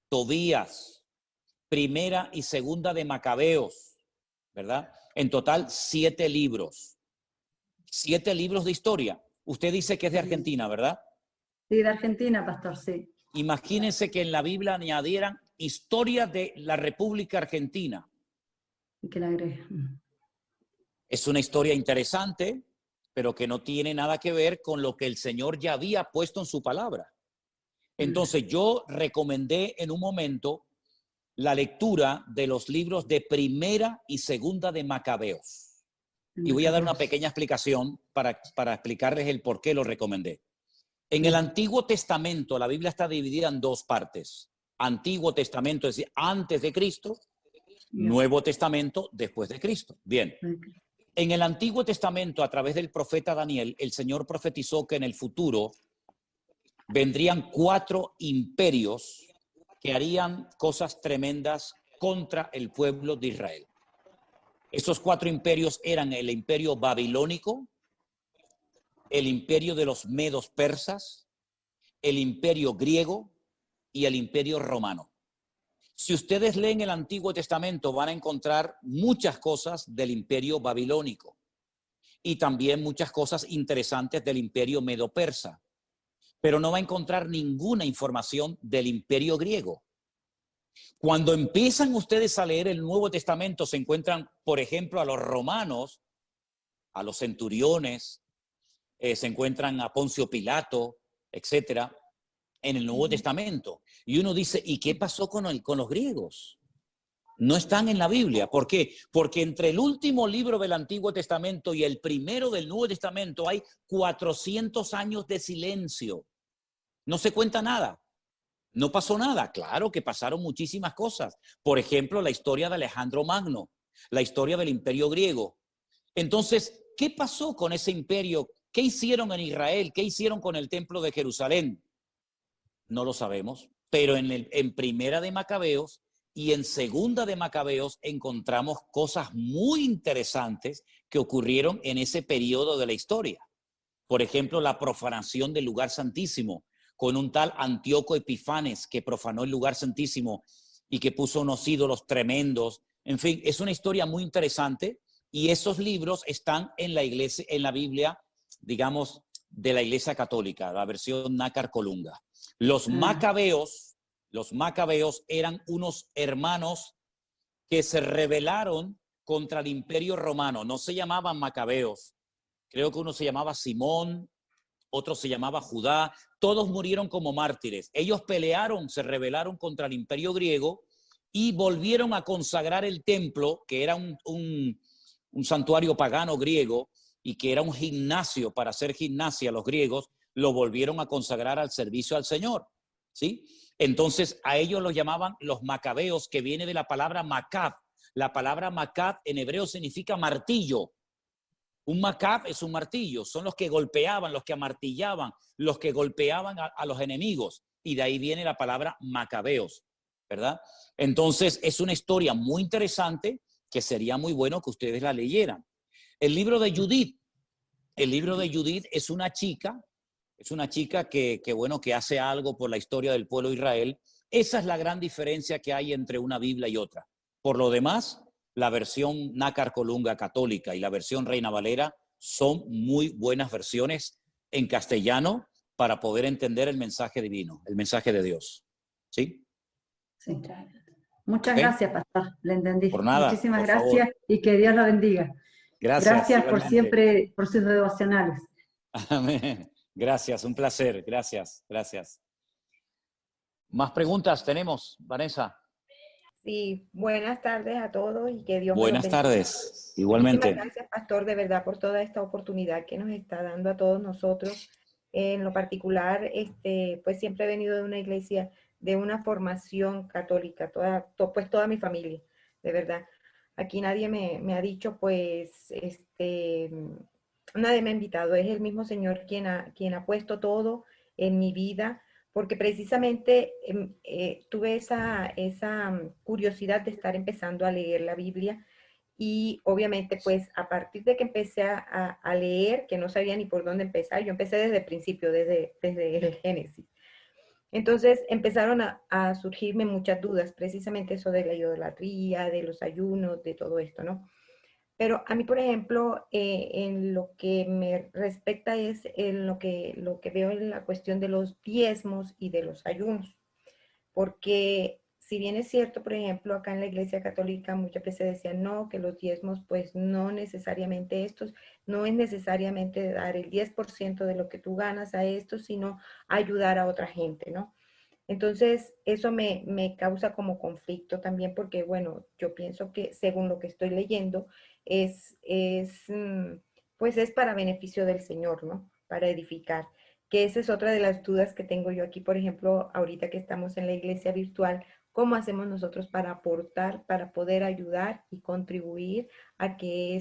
Tobías, Primera y Segunda de Macabeos, ¿verdad? En total 7 libros. 7 libros de historia. Usted dice que es de Argentina, ¿verdad? Sí, de Argentina, pastor, sí. Imagínense que en la Biblia añadieran historia de la República Argentina. Y que la agregue. Es una historia interesante, pero que no tiene nada que ver con lo que el Señor ya había puesto en su palabra. Entonces yo recomendé en un momento la lectura de los libros de Primera y Segunda de Macabeos. Y voy a dar una pequeña explicación para explicarles el por qué lo recomendé. En el Antiguo Testamento, la Biblia está dividida en 2 partes. Antiguo Testamento, es decir, antes de Cristo. Nuevo Testamento, después de Cristo. Bien. En el Antiguo Testamento, a través del profeta Daniel, el Señor profetizó que en el futuro vendrían 4 imperios que harían cosas tremendas contra el pueblo de Israel. Esos 4 imperios eran el imperio babilónico, el imperio de los medos persas, el imperio griego y el imperio romano. Si ustedes leen el Antiguo Testamento van a encontrar muchas cosas del imperio babilónico y también muchas cosas interesantes del imperio medo-persa, pero no va a encontrar ninguna información del imperio griego. Cuando empiezan ustedes a leer el Nuevo Testamento se encuentran, por ejemplo, a los romanos, a los centuriones, se encuentran a Poncio Pilato, etcétera, en el Nuevo Testamento. Y uno dice, ¿y qué pasó con los griegos? No están en la Biblia. ¿Por qué? Porque entre el último libro del Antiguo Testamento y el primero del Nuevo Testamento hay 400 años de silencio. No se cuenta nada. No pasó nada. Claro que pasaron muchísimas cosas. Por ejemplo, la historia de Alejandro Magno, la historia del imperio griego. Entonces, ¿qué pasó con ese imperio? ¿Qué hicieron en Israel? ¿Qué hicieron con el templo de Jerusalén? No lo sabemos, pero en Primera de Macabeos y en Segunda de Macabeos encontramos cosas muy interesantes que ocurrieron en ese periodo de la historia. Por ejemplo, la profanación del lugar santísimo, con un tal Antíoco Epifanes que profanó el lugar santísimo y que puso unos ídolos tremendos. En fin, es una historia muy interesante y esos libros están en la iglesia, en la Biblia, digamos, de la Iglesia Católica, la versión nácar colunga. Los macabeos eran unos hermanos que se rebelaron contra el Imperio Romano. No se llamaban macabeos. Creo que uno se llamaba Simón, otro se llamaba Judá, todos murieron como mártires. Ellos pelearon, se rebelaron contra el imperio griego y volvieron a consagrar el templo, que era un santuario pagano griego y que era un gimnasio para hacer gimnasia los griegos, lo volvieron a consagrar al servicio al Señor, ¿sí? Entonces a ellos los llamaban los macabeos, que viene de la palabra macab. La palabra macab en hebreo significa martillo. Un macab es un martillo, son los que golpeaban, los que amartillaban, los que golpeaban a los enemigos, y de ahí viene la palabra macabeos, ¿verdad? Entonces es una historia muy interesante que sería muy bueno que ustedes la leyeran. El libro de Judith es una chica que hace algo por la historia del pueblo de Israel. Esa es la gran diferencia que hay entre una Biblia y otra. Por lo demás, la versión Nácar Colunga católica y la versión Reina Valera son muy buenas versiones en castellano para poder entender el mensaje divino, el mensaje de Dios. ¿Sí? Sí. Muchas ¿Okay? Gracias, pastor. Le entendí. Por nada. Muchísimas por gracias favor. y que Dios lo bendiga. Gracias por igualmente. siempre, por sus devocionales. Amén. Gracias, un placer. Gracias. ¿Más preguntas tenemos, Vanessa? Sí, buenas tardes a todos y que Dios me los Buenas bendiga. tardes, igualmente. Muchísimas gracias, pastor, de verdad, por toda esta oportunidad que nos está dando a todos nosotros. En lo particular, pues siempre he venido de una iglesia, de una formación católica, pues toda mi familia, de verdad. Aquí nadie me ha dicho, pues, nadie me ha invitado. Es el mismo Señor quien ha puesto todo en mi vida, porque precisamente tuve esa curiosidad de estar empezando a leer la Biblia y obviamente pues a partir de que empecé a leer, que no sabía ni por dónde empezar, yo empecé desde el principio, desde el Génesis. Entonces empezaron a surgirme muchas dudas, precisamente eso de la idolatría, de los ayunos, de todo esto, ¿no? Pero a mí, por ejemplo, en lo que me respecta es en lo que veo en la cuestión de los diezmos y de los ayunos. Porque si bien es cierto, por ejemplo, acá en la Iglesia Católica muchas veces decían, no, que los diezmos, pues no necesariamente estos, no es necesariamente dar el 10% de lo que tú ganas a estos, sino ayudar a otra gente, ¿no? Entonces, eso me causa como conflicto también porque, bueno, yo pienso que según lo que estoy leyendo, pues es para beneficio del Señor, ¿no? Para edificar. Que esa es otra de las dudas que tengo yo aquí, por ejemplo, ahorita que estamos en la iglesia virtual, ¿cómo hacemos nosotros para aportar, para poder ayudar y contribuir a que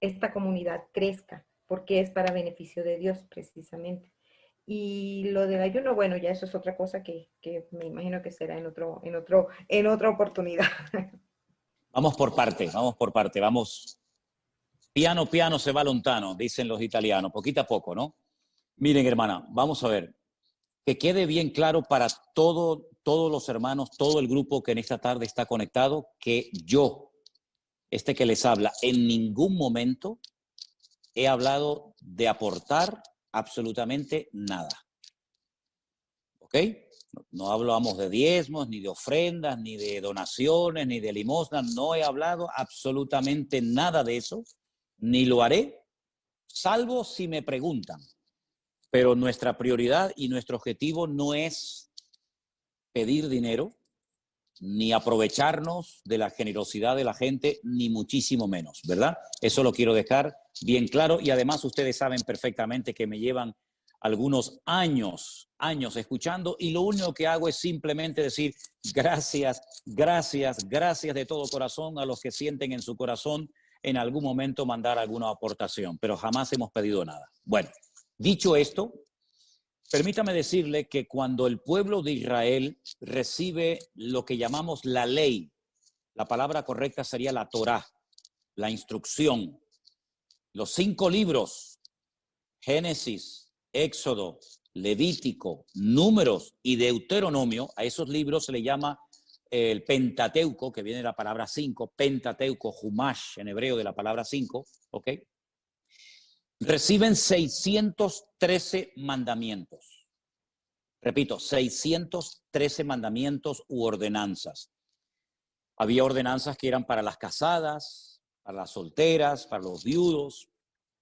esta comunidad crezca? Porque es para beneficio de Dios precisamente. Y lo del ayuno, bueno, ya eso es otra cosa que me imagino que será en otra oportunidad. Vamos por parte, vamos. Piano, piano se va lontano, dicen los italianos, poquito a poco, ¿no? Miren, hermana, vamos a ver, que quede bien claro para todos los hermanos, todo el grupo que en esta tarde está conectado, que yo, que les habla, en ningún momento he hablado de aportar absolutamente nada. ¿Ok? No hablamos de diezmos, ni de ofrendas, ni de donaciones, ni de limosnas. No he hablado absolutamente nada de eso, ni lo haré, salvo si me preguntan. Pero nuestra prioridad y nuestro objetivo no es pedir dinero, ni aprovecharnos de la generosidad de la gente, ni muchísimo menos, ¿verdad? Eso lo quiero dejar bien claro y además ustedes saben perfectamente que me llevan algunos años escuchando y lo único que hago es simplemente decir gracias de todo corazón a los que sienten en su corazón en algún momento mandar alguna aportación, pero jamás hemos pedido nada. Bueno, dicho esto, permítame decirle que cuando el pueblo de Israel recibe lo que llamamos la ley, la palabra correcta sería la Torá, la instrucción, los 5 libros, Génesis, Éxodo, Levítico, Números y Deuteronomio, a esos libros se le llama el Pentateuco, que viene de la palabra 5, Pentateuco, Humash, en hebreo de la palabra 5, ¿ok? Reciben 613 mandamientos. Repito, 613 mandamientos u ordenanzas. Había ordenanzas que eran para las casadas, para las solteras, para los viudos,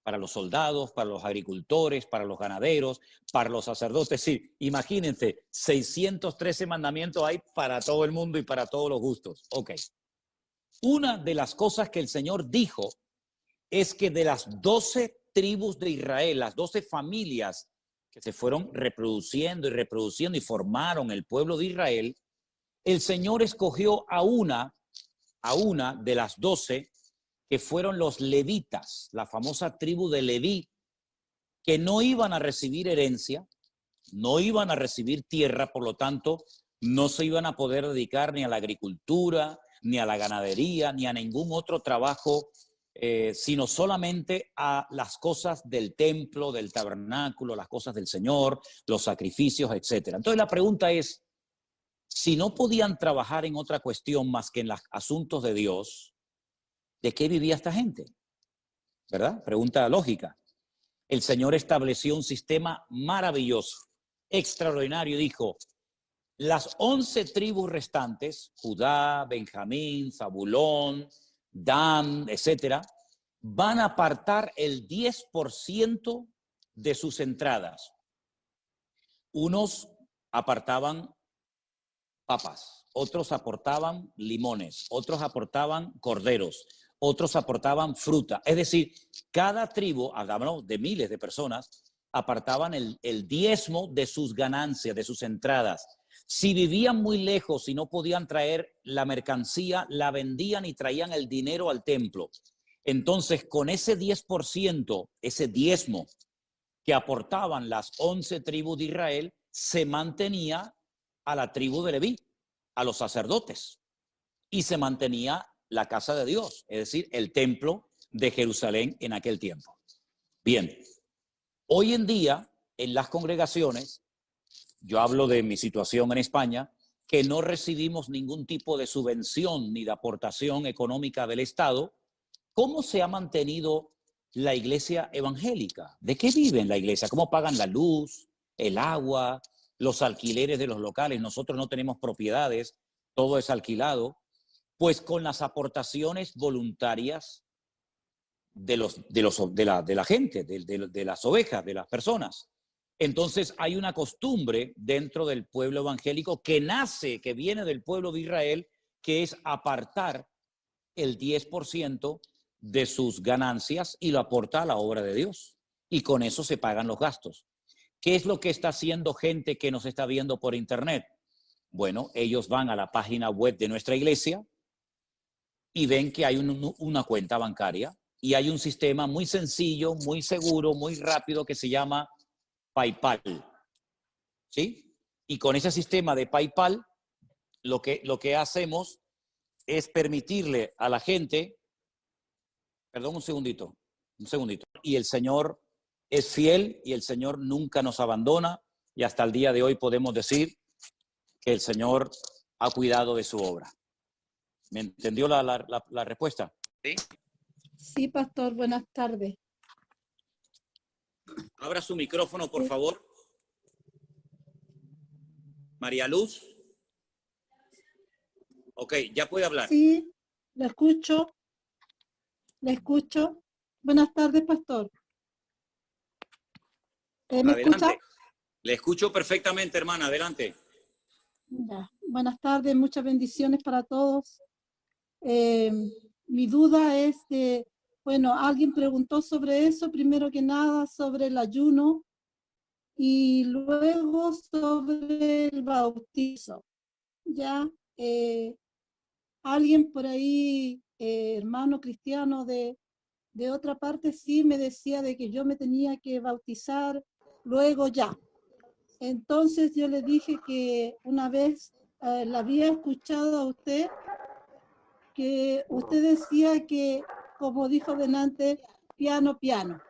para los soldados, para los agricultores, para los ganaderos, para los sacerdotes. Sí, imagínense, 613 mandamientos hay para todo el mundo y para todos los gustos. Ok. Una de las cosas que el Señor dijo es que de las 12 tribus de Israel, las 12 familias que se fueron reproduciendo y formaron el pueblo de Israel, el Señor escogió a una de las 12 que fueron los levitas, la famosa tribu de Leví, que no iban a recibir herencia, no iban a recibir tierra, por lo tanto, no se iban a poder dedicar ni a la agricultura, ni a la ganadería, ni a ningún otro trabajo, sino solamente a las cosas del templo, del tabernáculo, las cosas del Señor, los sacrificios, etc. Entonces la pregunta es, si no podían trabajar en otra cuestión más que en los asuntos de Dios, ¿de qué vivía esta gente? ¿Verdad? Pregunta lógica. El Señor estableció un sistema maravilloso, extraordinario. Dijo, las 11 tribus restantes, Judá, Benjamín, Zabulón, Dan, etcétera, van a apartar el 10% de sus entradas. Unos apartaban papas, otros aportaban limones, otros aportaban corderos, otros aportaban fruta. Es decir, cada tribu, hablamos de miles de personas, apartaban el diezmo de sus ganancias, de sus entradas. Si vivían muy lejos y no podían traer la mercancía, la vendían y traían el dinero al templo. Entonces, con ese 10%, ese diezmo que aportaban las 11 tribus de Israel, se mantenía a la tribu de Leví, a los sacerdotes, y se mantenía la casa de Dios, es decir, el templo de Jerusalén en aquel tiempo. Bien, hoy en día, en las congregaciones, yo hablo de mi situación en España, que no recibimos ningún tipo de subvención ni de aportación económica del Estado. ¿Cómo se ha mantenido la iglesia evangélica? ¿De qué vive la iglesia? ¿Cómo pagan la luz, el agua, los alquileres de los locales? Nosotros no tenemos propiedades, todo es alquilado. Pues con las aportaciones voluntarias de la gente, de las ovejas, de las personas. Entonces hay una costumbre dentro del pueblo evangélico que nace, que viene del pueblo de Israel, que es apartar el 10% de sus ganancias y lo aporta a la obra de Dios. Y con eso se pagan los gastos. ¿Qué es lo que está haciendo gente que nos está viendo por internet? Bueno, ellos van a la página web de nuestra iglesia y ven que hay una cuenta bancaria y hay un sistema muy sencillo, muy seguro, muy rápido que se llama PayPal, ¿sí? Y con ese sistema de PayPal, lo que hacemos es permitirle a la gente, perdón, un segundito, y el Señor es fiel y el Señor nunca nos abandona y hasta el día de hoy podemos decir que el Señor ha cuidado de su obra. ¿Me entendió la respuesta? ¿Sí? Sí, pastor, buenas tardes. Abra su micrófono, por favor. María Luz. Ok, ya puede hablar. Sí, la escucho. La escucho. Buenas tardes, pastor. ¿Me escucha? Le escucho perfectamente, hermana. Adelante. Ya. Buenas tardes, muchas bendiciones para todos. Mi duda es que, bueno, alguien preguntó sobre eso, primero que nada, sobre el ayuno y luego sobre el bautizo. Ya, alguien por ahí, hermano cristiano de otra parte, sí me decía de que yo me tenía que bautizar luego ya. Entonces yo le dije que una vez la había escuchado a usted, que usted decía que, como dijo delante, piano, piano.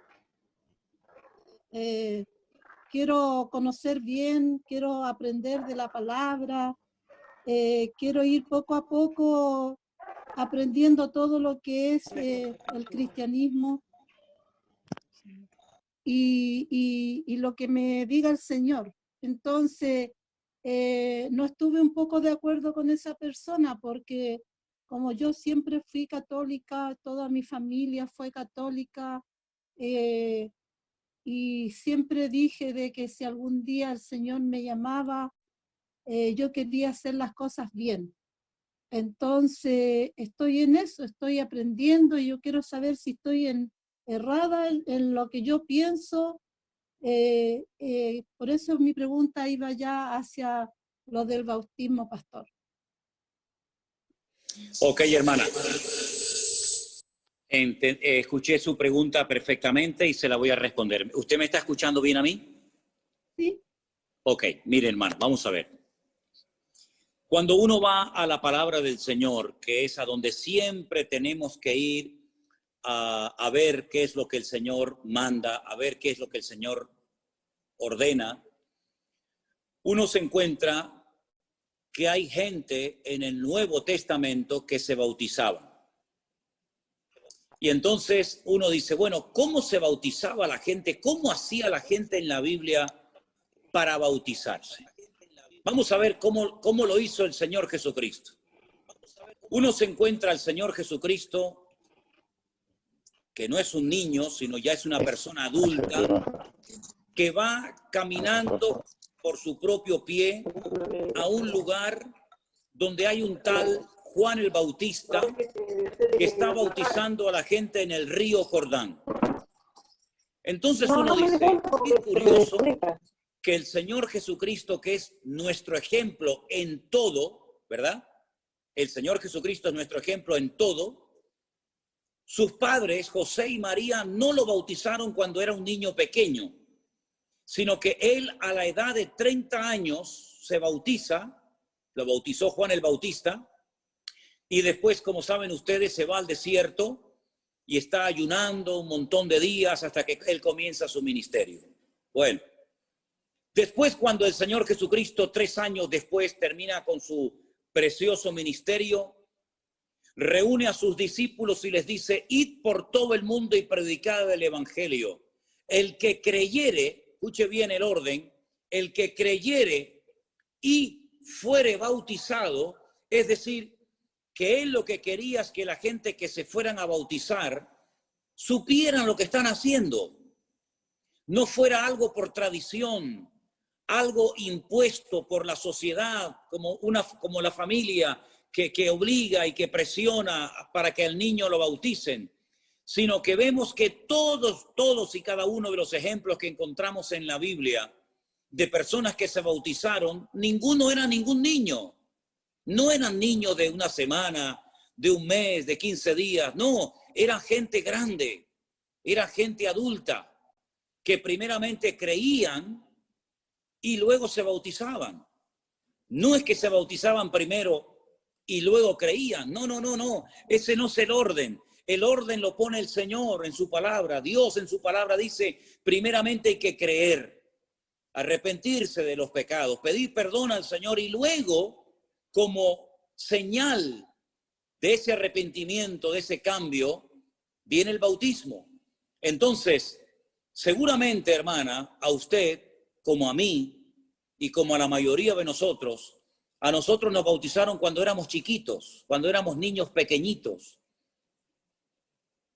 Quiero conocer bien, quiero aprender de la palabra, quiero ir poco a poco aprendiendo todo lo que es el cristianismo y lo que me diga el Señor. Entonces, no estuve un poco de acuerdo con esa persona porque como yo siempre fui católica, toda mi familia fue católica, y siempre dije de que si algún día el Señor me llamaba, yo quería hacer las cosas bien. Entonces, estoy en eso, estoy aprendiendo y yo quiero saber si estoy errada en lo que yo pienso. Por eso mi pregunta iba ya hacia lo del bautismo, pastor. Ok, hermana. Escuché su pregunta perfectamente y se la voy a responder. ¿Usted me está escuchando bien a mí? Sí. Ok, mire, hermana, vamos a ver. Cuando uno va a la palabra del Señor, que es a donde siempre tenemos que ir a ver qué es lo que el Señor manda, a ver qué es lo que el Señor ordena, uno se encuentra que hay gente en el Nuevo Testamento que se bautizaba. Y entonces uno dice, bueno, ¿cómo se bautizaba la gente? ¿Cómo hacía la gente en la Biblia para bautizarse? Vamos a ver cómo lo hizo el Señor Jesucristo. Uno se encuentra al Señor Jesucristo, que no es un niño, sino ya es una persona adulta, que va caminando por su propio pie a un lugar donde hay un tal Juan el Bautista que está bautizando a la gente en el río Jordán. Entonces uno dice, qué curioso que el Señor Jesucristo, que es nuestro ejemplo en todo, ¿verdad? El Señor Jesucristo es nuestro ejemplo en todo. Sus padres, José y María, no lo bautizaron cuando era un niño pequeño, sino que él a la edad de 30 años se bautiza, lo bautizó Juan el Bautista, y después, como saben ustedes, se va al desierto y está ayunando un montón de días hasta que él comienza su ministerio. Bueno, después cuando el Señor Jesucristo 3 años después termina con su precioso ministerio, reúne a sus discípulos y les dice, id por todo el mundo y predicad el evangelio. El que creyere, escuche bien el orden, el que creyere y fuere bautizado, es decir, que él lo que quería es que la gente que se fueran a bautizar supieran lo que están haciendo. No fuera algo por tradición, algo impuesto por la sociedad, como la familia que obliga y que presiona para que al niño lo bauticen, sino que vemos que todos y cada uno de los ejemplos que encontramos en la Biblia de personas que se bautizaron, ninguno era ningún niño. No eran niños de una semana, de un mes, de 15 días. No, eran gente grande, era gente adulta que primeramente creían y luego se bautizaban. No es que se bautizaban primero y luego creían. No. Ese no es el orden. El orden lo pone el Señor en su palabra. Dios en su palabra dice, primeramente hay que creer, arrepentirse de los pecados, pedir perdón al Señor y luego, como señal de ese arrepentimiento, de ese cambio, viene el bautismo. Entonces, seguramente, hermana, a usted, como a mí y como a la mayoría de nosotros, a nosotros nos bautizaron cuando éramos chiquitos, cuando éramos niños pequeñitos.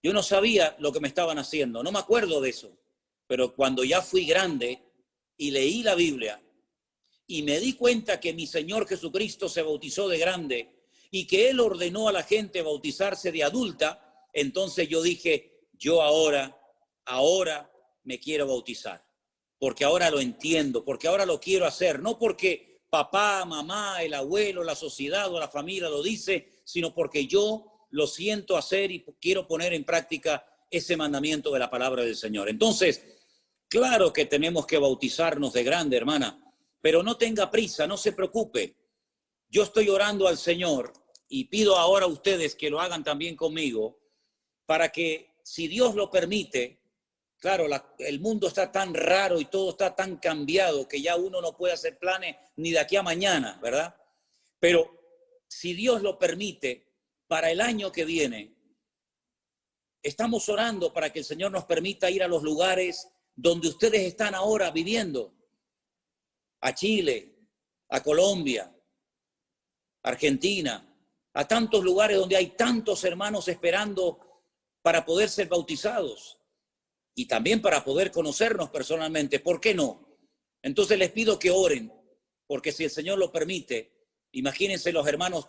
Yo no sabía lo que me estaban haciendo, no me acuerdo de eso, pero cuando ya fui grande y leí la Biblia, y me di cuenta que mi Señor Jesucristo se bautizó de grande y que Él ordenó a la gente bautizarse de adulta, entonces yo dije, yo ahora me quiero bautizar, porque ahora lo entiendo, porque ahora lo quiero hacer, no porque papá, mamá, el abuelo, la sociedad o la familia lo dice, sino porque yo lo siento hacer y quiero poner en práctica ese mandamiento de la palabra del Señor. Entonces, claro que tenemos que bautizarnos de grande, hermana, pero no tenga prisa, no se preocupe. Yo estoy orando al Señor y pido ahora a ustedes que lo hagan también conmigo para que, si Dios lo permite, claro, el mundo está tan raro y todo está tan cambiado que ya uno no puede hacer planes ni de aquí a mañana, ¿verdad? Pero si Dios lo permite, para el año que viene, estamos orando para que el Señor nos permita ir a los lugares donde ustedes están ahora viviendo. A Chile, a Colombia, Argentina, a tantos lugares donde hay tantos hermanos esperando para poder ser bautizados y también para poder conocernos personalmente. ¿Por qué no? Entonces les pido que oren, porque si el Señor lo permite, imagínense los hermanos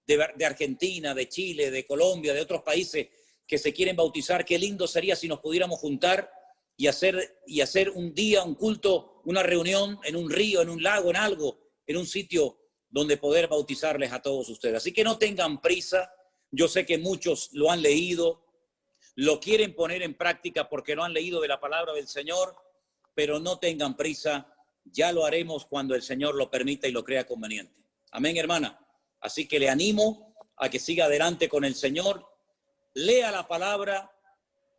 de Argentina, de Chile, de Colombia, de otros países que se quieren bautizar. Qué lindo sería si nos pudiéramos juntar y hacer un día, un culto, una reunión en un río, en un lago, en algo, en un sitio donde poder bautizarles a todos ustedes. Así que no tengan prisa. Yo sé que muchos lo han leído, lo quieren poner en práctica porque no han leído de la palabra del Señor, pero no tengan prisa. Ya lo haremos cuando el Señor lo permita y lo crea conveniente. Amén, hermana. Así que le animo a que siga adelante con el Señor. Lea la palabra,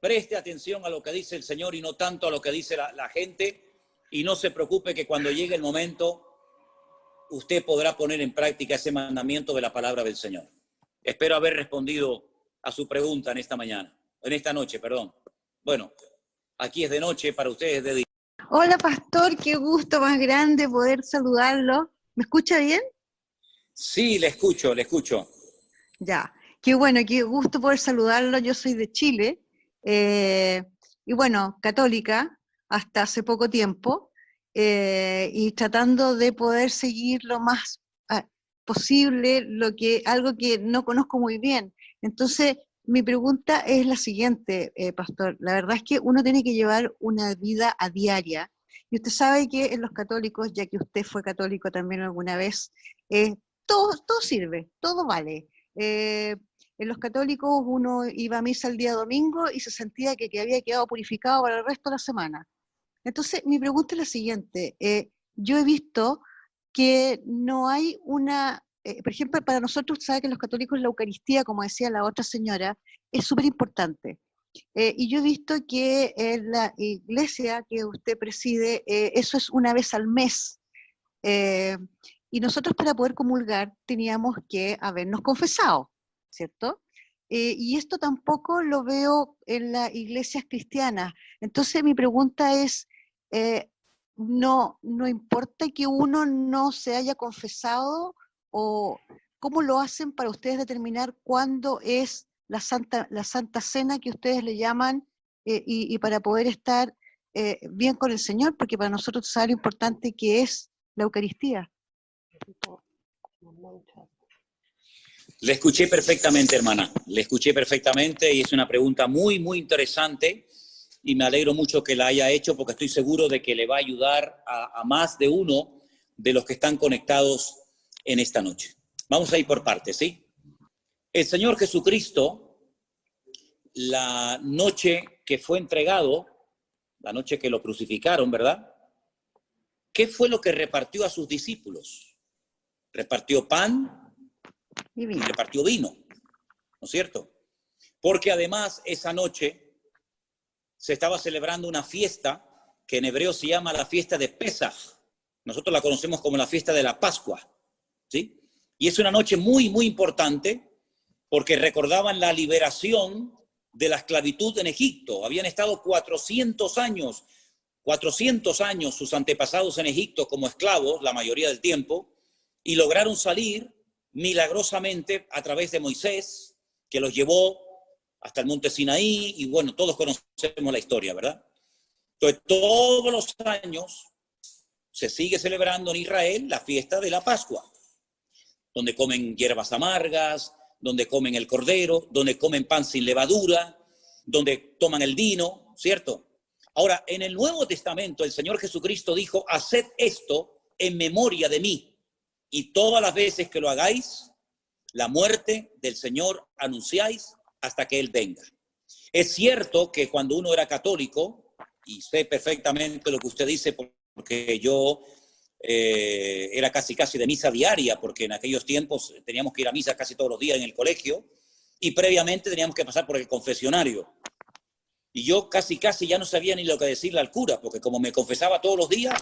preste atención a lo que dice el Señor y no tanto a lo que dice la gente. Y no se preocupe que cuando llegue el momento, usted podrá poner en práctica ese mandamiento de la palabra del Señor. Espero haber respondido a su pregunta en esta noche, perdón. Bueno, aquí es de noche, para ustedes es de día. Hola, pastor, qué gusto más grande poder saludarlo. ¿Me escucha bien? Sí, le escucho. Ya, qué bueno, qué gusto poder saludarlo. Yo soy de Chile y bueno, católica hasta hace poco tiempo y tratando de poder seguir lo más posible algo que no conozco muy bien. Entonces, mi pregunta es la siguiente, pastor. La verdad es que uno tiene que llevar una vida a diaria. Y usted sabe que en los católicos, ya que usted fue católico también alguna vez, todo sirve, todo vale. En los católicos uno iba a misa el día domingo y se sentía que había quedado purificado para el resto de la semana. Entonces, mi pregunta es la siguiente. Yo he visto que no hay una... por ejemplo, para nosotros, sabe que los católicos la Eucaristía, como decía la otra señora, es súper importante. Y yo he visto que en la iglesia que usted preside, eso es una vez al mes. Y nosotros para poder comulgar teníamos que habernos confesado, ¿cierto? Y esto tampoco lo veo en las iglesias cristianas. Entonces mi pregunta es, no importa que uno no se haya confesado, o cómo lo hacen para ustedes determinar cuándo es la Santa Cena que ustedes le llaman y para poder estar bien con el Señor, porque para nosotros sabe lo importante que es la Eucaristía. Le escuché perfectamente, hermana. Le escuché perfectamente y es una pregunta muy, muy interesante y me alegro mucho que la haya hecho porque estoy seguro de que le va a ayudar a más de uno de los que están conectados en esta noche. Vamos a ir por partes, ¿sí? El Señor Jesucristo, la noche que fue entregado, la noche que lo crucificaron, ¿verdad? ¿Qué fue lo que repartió a sus discípulos? Repartió pan y repartió vino, ¿no es cierto? Porque además esa noche se estaba celebrando una fiesta que en hebreo se llama la fiesta de Pesaj. Nosotros la conocemos como la fiesta de la Pascua, ¿sí? Y es una noche muy, muy importante porque recordaban la liberación de la esclavitud en Egipto. Habían estado 400 años sus antepasados en Egipto como esclavos, la mayoría del tiempo, y lograron salir milagrosamente a través de Moisés, que los llevó hasta el monte Sinaí, y bueno, todos conocemos la historia, ¿verdad? Entonces, todos los años se sigue celebrando en Israel la fiesta de la Pascua, donde comen hierbas amargas, donde comen el cordero, donde comen pan sin levadura, donde toman el vino, ¿cierto? Ahora, en el Nuevo Testamento, el Señor Jesucristo dijo, haced esto en memoria de mí, y todas las veces que lo hagáis, la muerte del Señor anunciáis hasta que Él venga. Es cierto que cuando uno era católico, y sé perfectamente lo que usted dice, porque yo era casi de misa diaria, porque en aquellos tiempos teníamos que ir a misa casi todos los días en el colegio, y previamente teníamos que pasar por el confesionario. Y yo casi ya no sabía ni lo que decirle al cura, porque como me confesaba todos los días,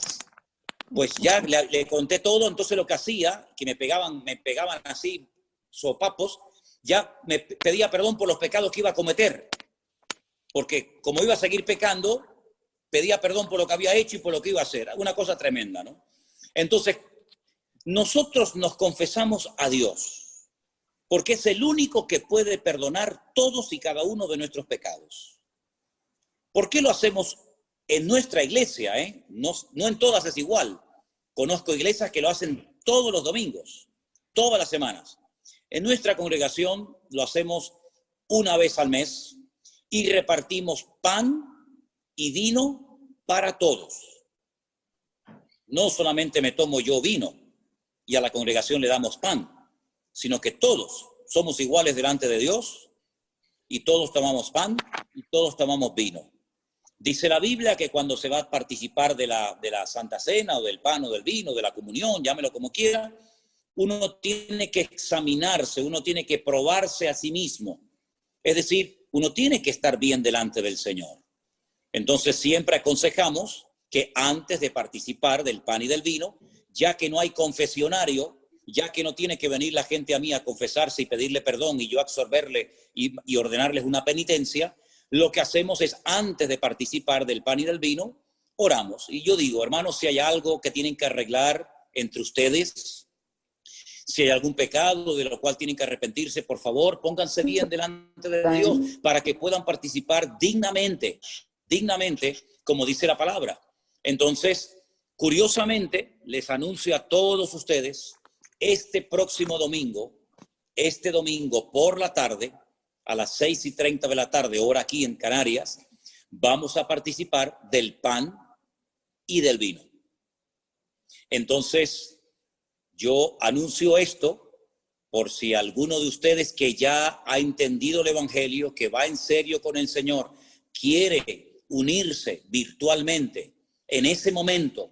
pues ya le conté todo. Entonces lo que hacía, que me pegaban así sopapos, ya me pedía perdón por los pecados que iba a cometer, porque como iba a seguir pecando, pedía perdón por lo que había hecho y por lo que iba a hacer. Una cosa tremenda, ¿no? Entonces, nosotros nos confesamos a Dios. porque es el único que puede perdonar todos y cada uno de nuestros pecados. ¿Por qué lo hacemos en nuestra iglesia? No en todas es igual. Conozco iglesias que lo hacen todos los domingos, todas las semanas. En nuestra congregación lo hacemos una vez al mes y repartimos pan y vino para todos. No solamente me tomo yo vino y a la congregación le damos pan, sino que todos somos iguales delante de Dios y todos tomamos pan y todos tomamos vino. Dice la Biblia que cuando se va a participar de la Santa Cena o del pan o del vino, de la comunión, llámelo como quiera, uno tiene que examinarse, uno tiene que probarse a sí mismo. Es decir, uno tiene que estar bien delante del Señor. Entonces siempre aconsejamos que antes de participar del pan y del vino, ya que no hay confesionario, ya que no tiene que venir la gente a mí a confesarse y pedirle perdón y yo absorberle y ordenarles una penitencia, lo que hacemos es, antes de participar del pan y del vino, oramos. Y yo digo, hermanos, si hay algo que tienen que arreglar entre ustedes, si hay algún pecado de lo cual tienen que arrepentirse, por favor, pónganse bien delante de Dios para que puedan participar dignamente, como dice la palabra. Entonces, curiosamente, les anuncio a todos ustedes, este domingo por la tarde, a las 6:30 de la tarde, hora aquí en Canarias, vamos a participar del pan y del vino. Entonces, yo anuncio esto por si alguno de ustedes que ya ha entendido el Evangelio, que va en serio con el Señor, quiere unirse virtualmente en ese momento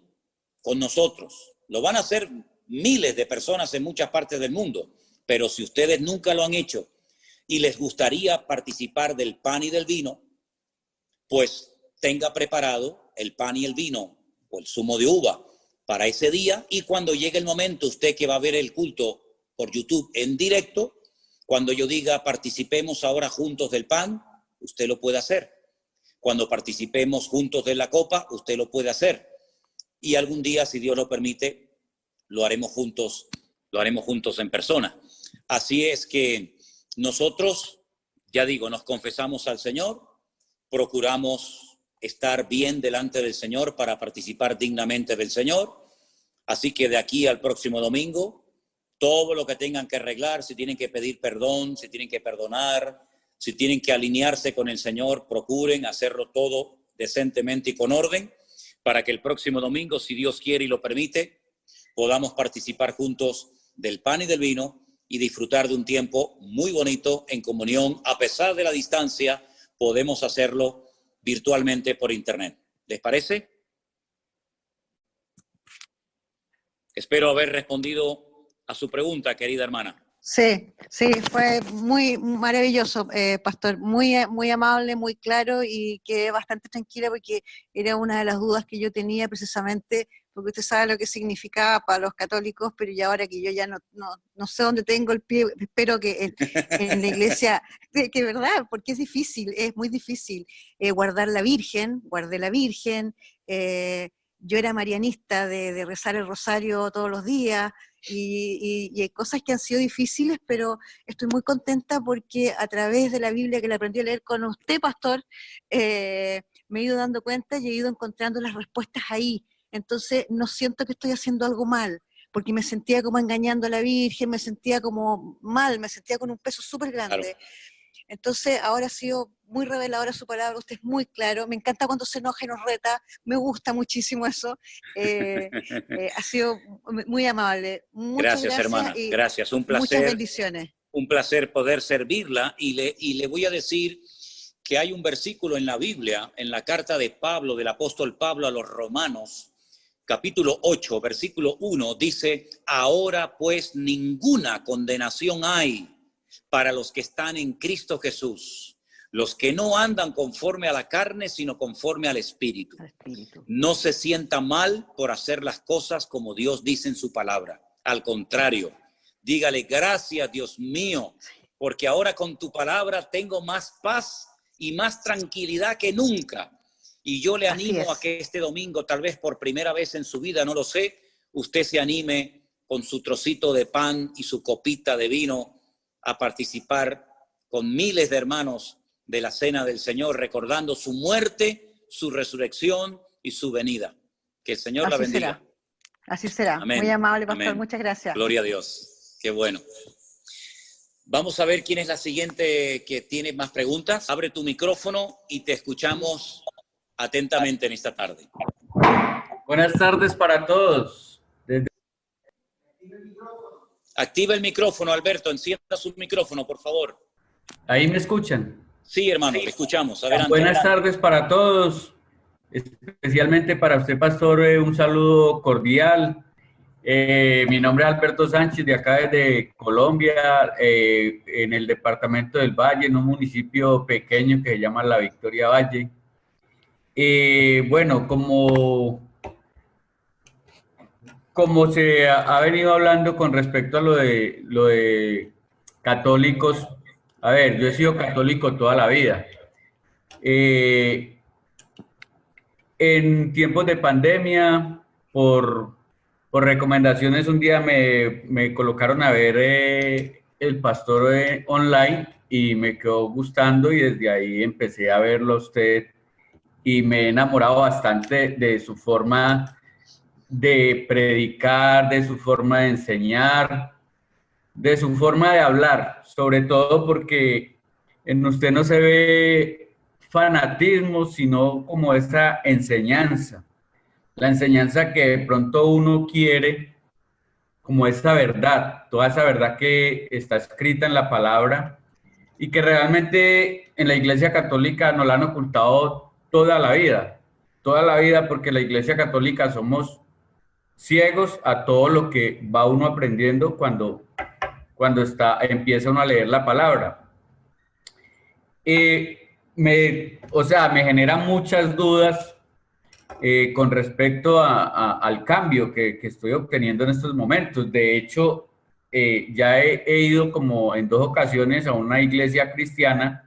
con nosotros. Lo van a hacer miles de personas en muchas partes del mundo, pero si ustedes nunca lo han hecho y les gustaría participar del pan y del vino, pues tenga preparado el pan y el vino o el zumo de uva para ese día, y cuando llegue el momento, usted que va a ver el culto por YouTube en directo, cuando yo diga participemos ahora juntos del pan, usted lo puede hacer. Cuando participemos juntos de la copa, usted lo puede hacer. Y algún día, si Dios lo permite, lo haremos juntos en persona. Así es que nosotros, ya digo, nos confesamos al Señor, procuramos estar bien delante del Señor para participar dignamente del Señor. Así que de aquí al próximo domingo, todo lo que tengan que arreglar, si tienen que pedir perdón, si tienen que perdonar, si tienen que alinearse con el Señor, procuren hacerlo todo decentemente y con orden, para que el próximo domingo, si Dios quiere y lo permite, podamos participar juntos del pan y del vino y disfrutar de un tiempo muy bonito en comunión. A pesar de la distancia, podemos hacerlo virtualmente por internet. ¿Les parece? Espero haber respondido a su pregunta, querida hermana. Sí, fue muy maravilloso, pastor, muy amable, muy claro, y quedé bastante tranquila porque era una de las dudas que yo tenía, precisamente porque usted sabe lo que significaba para los católicos, pero ya ahora que yo ya no sé dónde tengo el pie, espero que en la iglesia, que verdad, porque es difícil, es muy difícil guardé la Virgen, yo era marianista de rezar el rosario todos los días, y hay cosas que han sido difíciles, pero estoy muy contenta porque a través de la Biblia que la aprendí a leer con usted, pastor, me he ido dando cuenta y he ido encontrando las respuestas ahí. Entonces no siento que estoy haciendo algo mal, porque me sentía como engañando a la Virgen, me sentía como mal, me sentía con un peso súper grande. Claro. Entonces ahora ha sido muy reveladora su palabra, usted es muy claro, me encanta cuando se enoja y nos reta, me gusta muchísimo eso, ha sido muy amable. Muchas gracias, hermana, gracias, un placer. Muchas bendiciones. Un placer poder servirla, y le voy a decir que hay un versículo en la Biblia, en la carta de Pablo, del apóstol Pablo a los Romanos, capítulo 8, versículo 1, dice: ahora pues ninguna condenación hay para los que están en Cristo Jesús, los que no andan conforme a la carne, sino conforme al Espíritu. No se sienta mal por hacer las cosas como Dios dice en su palabra. Al contrario, dígale: gracias, Dios mío, porque ahora con tu palabra tengo más paz y más tranquilidad que nunca. Y yo le animo a que este domingo, tal vez por primera vez en su vida, no lo sé, usted se anime con su trocito de pan y su copita de vino a participar con miles de hermanos de la Cena del Señor, recordando su muerte, su resurrección y su venida. Que el Señor la bendiga. Será. Así será. Amén. Muy amable, pastor. Amén. Muchas gracias. Gloria a Dios. Qué bueno. Vamos a ver quién es la siguiente que tiene más preguntas. Abre tu micrófono y te escuchamos atentamente en esta tarde. Buenas tardes para todos. Activa el micrófono, Alberto. Encienda su micrófono, por favor. ¿Ahí me escuchan? Sí, hermano, le escuchamos. Adelante. Buenas tardes para todos. Especialmente para usted, pastor, un saludo cordial. Mi nombre es Alberto Sánchez, de acá desde Colombia, en el departamento del Valle, en un municipio pequeño que se llama La Victoria Valle. Bueno, como se ha venido hablando con respecto a lo de católicos, a ver, yo he sido católico toda la vida. En tiempos de pandemia, por recomendaciones, un día me colocaron a ver el pastor online y me quedó gustando y desde ahí empecé a verlo a usted y me he enamorado bastante de su forma de predicar, de su forma de enseñar, de su forma de hablar, sobre todo porque en usted no se ve fanatismo, sino como esa enseñanza, la enseñanza que de pronto uno quiere, como esa verdad, toda esa verdad que está escrita en la palabra y que realmente en la Iglesia Católica nos la han ocultado toda la vida, porque la Iglesia Católica somos ciegos a todo lo que va uno aprendiendo cuando empieza uno a leer la palabra. Me genera muchas dudas con respecto al cambio que estoy obteniendo en estos momentos. De hecho, ya he ido como en 2 ocasiones a una iglesia cristiana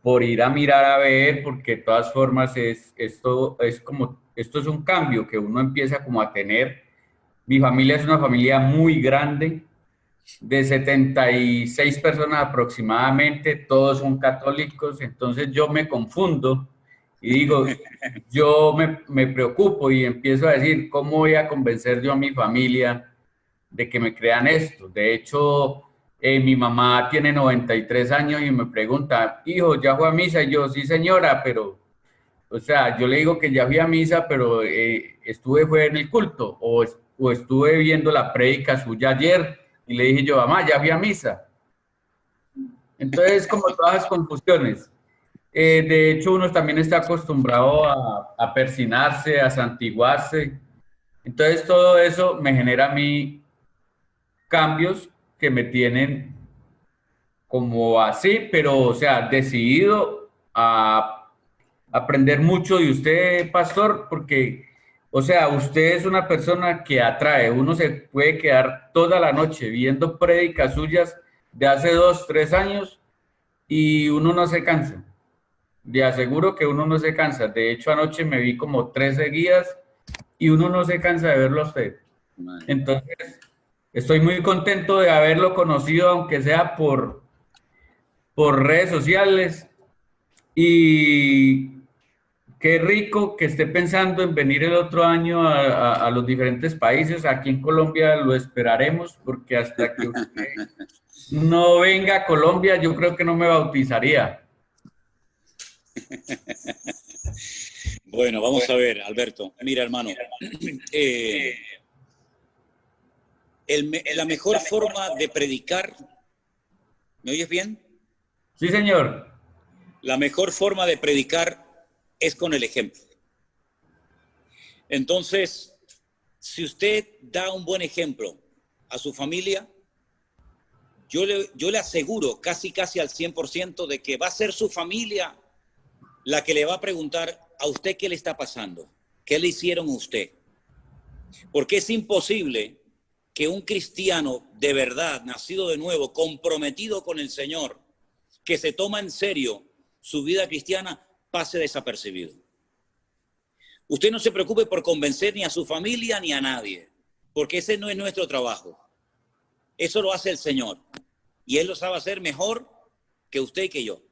por ir a mirar a ver, porque de todas formas esto es un cambio que uno empieza como a tener. Mi familia es una familia muy grande, de 76 personas aproximadamente, todos son católicos, entonces yo me confundo y digo, yo me preocupo y empiezo a decir, ¿cómo voy a convencer yo a mi familia de que me crean esto? De hecho, mi mamá tiene 93 años y me pregunta, hijo, ¿ya fue a misa? Y yo, sí señora, pero, o sea, yo le digo que ya fui a misa, pero fue en el culto, o estuve viendo la prédica suya ayer, y le dije yo, mamá, ya fui a misa. Entonces, como todas las confusiones. De hecho, uno también está acostumbrado a persinarse, a santiguarse. Entonces, todo eso me genera a mí cambios que me tienen como así, pero, o sea, decidido a aprender mucho de usted, pastor, porque, o sea, usted es una persona que atrae. Uno se puede quedar toda la noche viendo prédicas suyas de hace 2, 3 años y uno no se cansa. Le aseguro que uno no se cansa. De hecho, anoche me vi como 3 seguidas y uno no se cansa de verlo a usted. Entonces, estoy muy contento de haberlo conocido, aunque sea por redes sociales. Y qué rico que esté pensando en venir el otro año a los diferentes países. Aquí en Colombia lo esperaremos, porque hasta que usted no venga a Colombia, yo creo que no me bautizaría. Bueno, vamos a ver, Alberto. Mira, hermano, la mejor forma de predicar, ¿me oyes bien? Sí, señor. La mejor forma de predicar es con el ejemplo. Entonces, si usted da un buen ejemplo a su familia, yo le aseguro casi al 100% de que va a ser su familia la que le va a preguntar a usted qué le está pasando, qué le hicieron a usted. Porque es imposible que un cristiano de verdad, nacido de nuevo, comprometido con el Señor, que se toma en serio su vida cristiana, pase desapercibido. Usted no se preocupe por convencer ni a su familia ni a nadie, porque ese no es nuestro trabajo. Eso lo hace el Señor. y Él lo sabe hacer mejor que usted y que yo.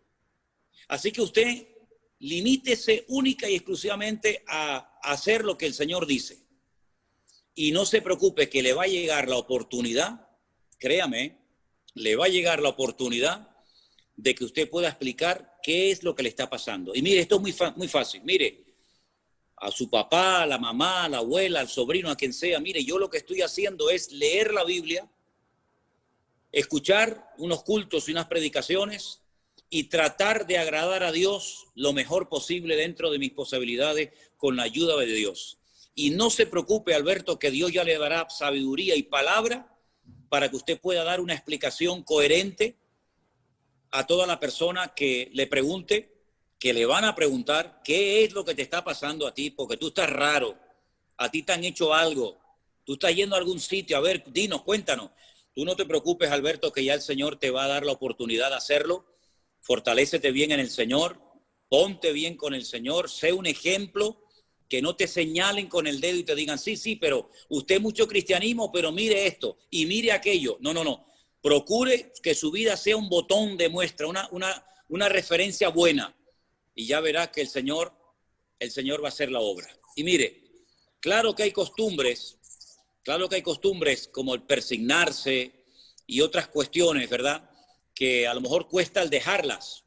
Así que usted limítese única y exclusivamente a hacer lo que el Señor dice. Y no se preocupe que le va a llegar la oportunidad, créame, le va a llegar la oportunidad de que usted pueda explicar qué es lo que le está pasando. Y mire, esto es muy fácil. Mire, a su papá, a la mamá, a la abuela, al sobrino, a quien sea, mire, yo lo que estoy haciendo es leer la Biblia, escuchar unos cultos y unas predicaciones y tratar de agradar a Dios lo mejor posible dentro de mis posibilidades con la ayuda de Dios. Y no se preocupe, Alberto, que Dios ya le dará sabiduría y palabra para que usted pueda dar una explicación coherente a toda la persona que le pregunte, que le van a preguntar qué es lo que te está pasando a ti, porque tú estás raro, a ti te han hecho algo, tú estás yendo a algún sitio, a ver, dinos, cuéntanos. Tú no te preocupes, Alberto, que ya el Señor te va a dar la oportunidad de hacerlo. Fortalécete bien en el Señor, ponte bien con el Señor, sé un ejemplo, que no te señalen con el dedo y te digan, sí, pero usted mucho cristianismo, pero mire esto y mire aquello. No. Procure que su vida sea un botón de muestra, una referencia buena. Y ya verás que el Señor va a hacer la obra. Y mire, claro que hay costumbres como el persignarse y otras cuestiones, ¿verdad? Que a lo mejor cuesta el dejarlas.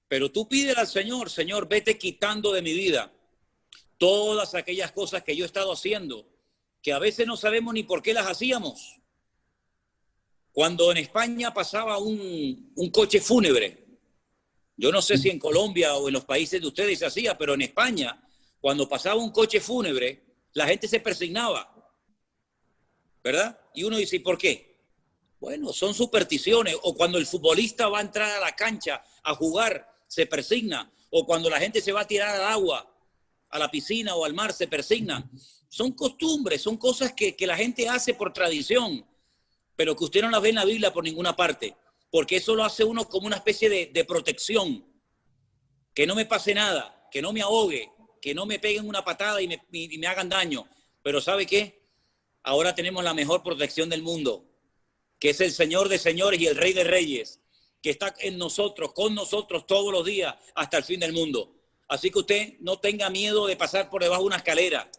Pero tú pídele al Señor, Señor, vete quitando de mi vida todas aquellas cosas que yo he estado haciendo, que a veces no sabemos ni por qué las hacíamos. Cuando en España pasaba un coche fúnebre, yo no sé si en Colombia o en los países de ustedes se hacía, pero en España, cuando pasaba un coche fúnebre, la gente se persignaba, ¿verdad? Y uno dice, ¿y por qué? Bueno, son supersticiones. O cuando el futbolista va a entrar a la cancha a jugar, se persigna. O cuando la gente se va a tirar al agua, a la piscina o al mar, se persigna. Son costumbres, son cosas que la gente hace por tradición, pero que usted no las ve en la Biblia por ninguna parte. Porque eso lo hace uno como una especie de protección. Que no me pase nada, que no me ahogue, que no me peguen una patada y me hagan daño. Pero ¿sabe qué? Ahora tenemos la mejor protección del mundo, que es el Señor de señores y el Rey de reyes, que está en nosotros, con nosotros todos los días hasta el fin del mundo. Así que usted no tenga miedo de pasar por debajo de una escalera,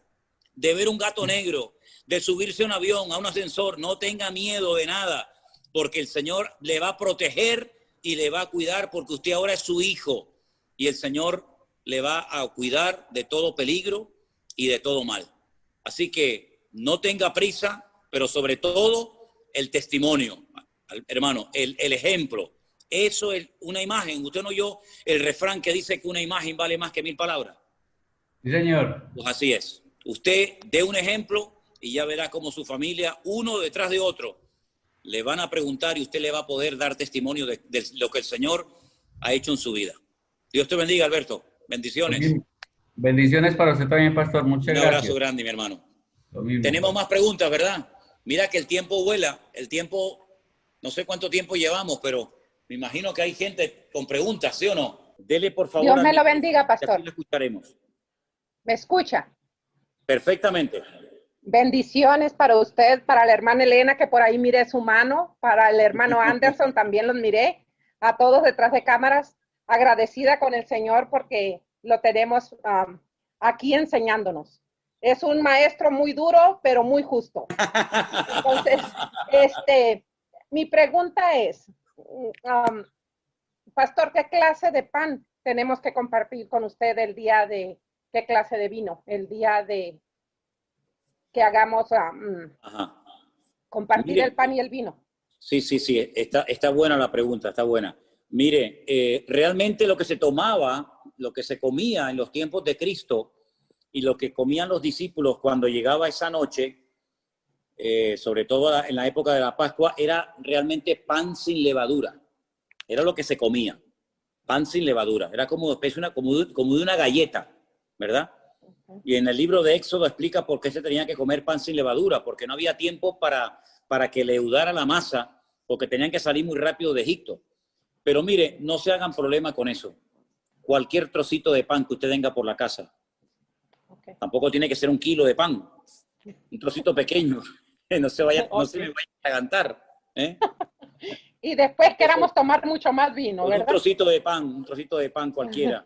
de ver un gato negro, de subirse a un avión, a un ascensor. No tenga miedo de nada, porque el Señor le va a proteger y le va a cuidar, porque usted ahora es su hijo y el Señor le va a cuidar de todo peligro y de todo mal. Así que no tenga prisa, pero sobre todo el testimonio, hermano, el ejemplo. Eso es una imagen. Usted no oyó el refrán que dice que una imagen vale más que 1000 palabras. Sí, señor. Pues así es. Usted dé un ejemplo y ya verá cómo su familia, uno detrás de otro, le van a preguntar y usted le va a poder dar testimonio de lo que el Señor ha hecho en su vida. Dios te bendiga, Alberto. Bendiciones. Bendiciones para usted también, pastor. Muchas gracias. Un abrazo grande, mi hermano. Tenemos más preguntas, ¿verdad? Mira que el tiempo vuela. El tiempo, no sé cuánto tiempo llevamos, pero me imagino que hay gente con preguntas, ¿sí o no? Dele, por favor. Dios me lo bendiga, pastor. Aquí lo escucharemos. ¿Me escucha? Perfectamente. Bendiciones para usted, para la hermana Elena, que por ahí miré su mano, para el hermano Anderson también los miré, a todos detrás de cámaras, agradecida con el Señor porque lo tenemos aquí enseñándonos. Es un maestro muy duro, pero muy justo. Entonces, mi pregunta es, pastor, ¿qué clase de pan tenemos que compartir con usted el día de, qué clase de vino, el día de que hagamos compartir Mire, el pan y el vino? Sí, está buena la pregunta, está buena. Mire, realmente lo que se tomaba, lo que se comía en los tiempos de Cristo y lo que comían los discípulos cuando llegaba esa noche, sobre todo en la época de la Pascua, era realmente pan sin levadura. Era lo que se comía, pan sin levadura. Era como de una galleta, ¿verdad? Y en el libro de Éxodo explica por qué se tenía que comer pan sin levadura, porque no había tiempo para que leudara la masa, porque tenían que salir muy rápido de Egipto. Pero mire, no se hagan problema con eso. Cualquier trocito de pan que usted tenga por la casa. Tampoco tiene que ser 1 kilo de pan. Un trocito pequeño. No se me vaya a atragantar. y después queramos tomar mucho más vino, Con ¿verdad? un trocito de pan cualquiera.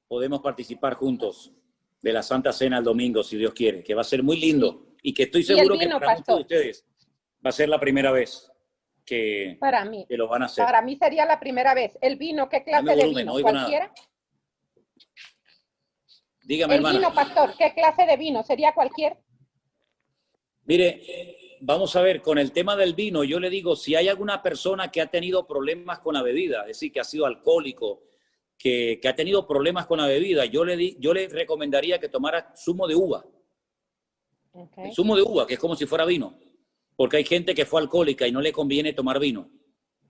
Podemos participar juntos de la Santa Cena el domingo, si Dios quiere, que va a ser muy lindo y que estoy Y el seguro que vino, para muchos de pastor. ustedes va a ser la primera vez que lo van a hacer. Para mí sería la primera vez. ¿El vino, qué clase Dame de volumen, vino? no oigo nada. ¿Cualquiera? Dígame, El hermana. vino, pastor, ¿qué clase de vino? ¿Sería cualquier? Mire, vamos a ver, con el tema del vino, yo le digo, si hay alguna persona que ha tenido problemas con la bebida, es decir, que ha sido alcohólico, que ha tenido problemas con la bebida, yo le recomendaría que tomara zumo de uva. Okay. El zumo de uva, que es como si fuera vino, porque hay gente que fue alcohólica y no le conviene tomar vino.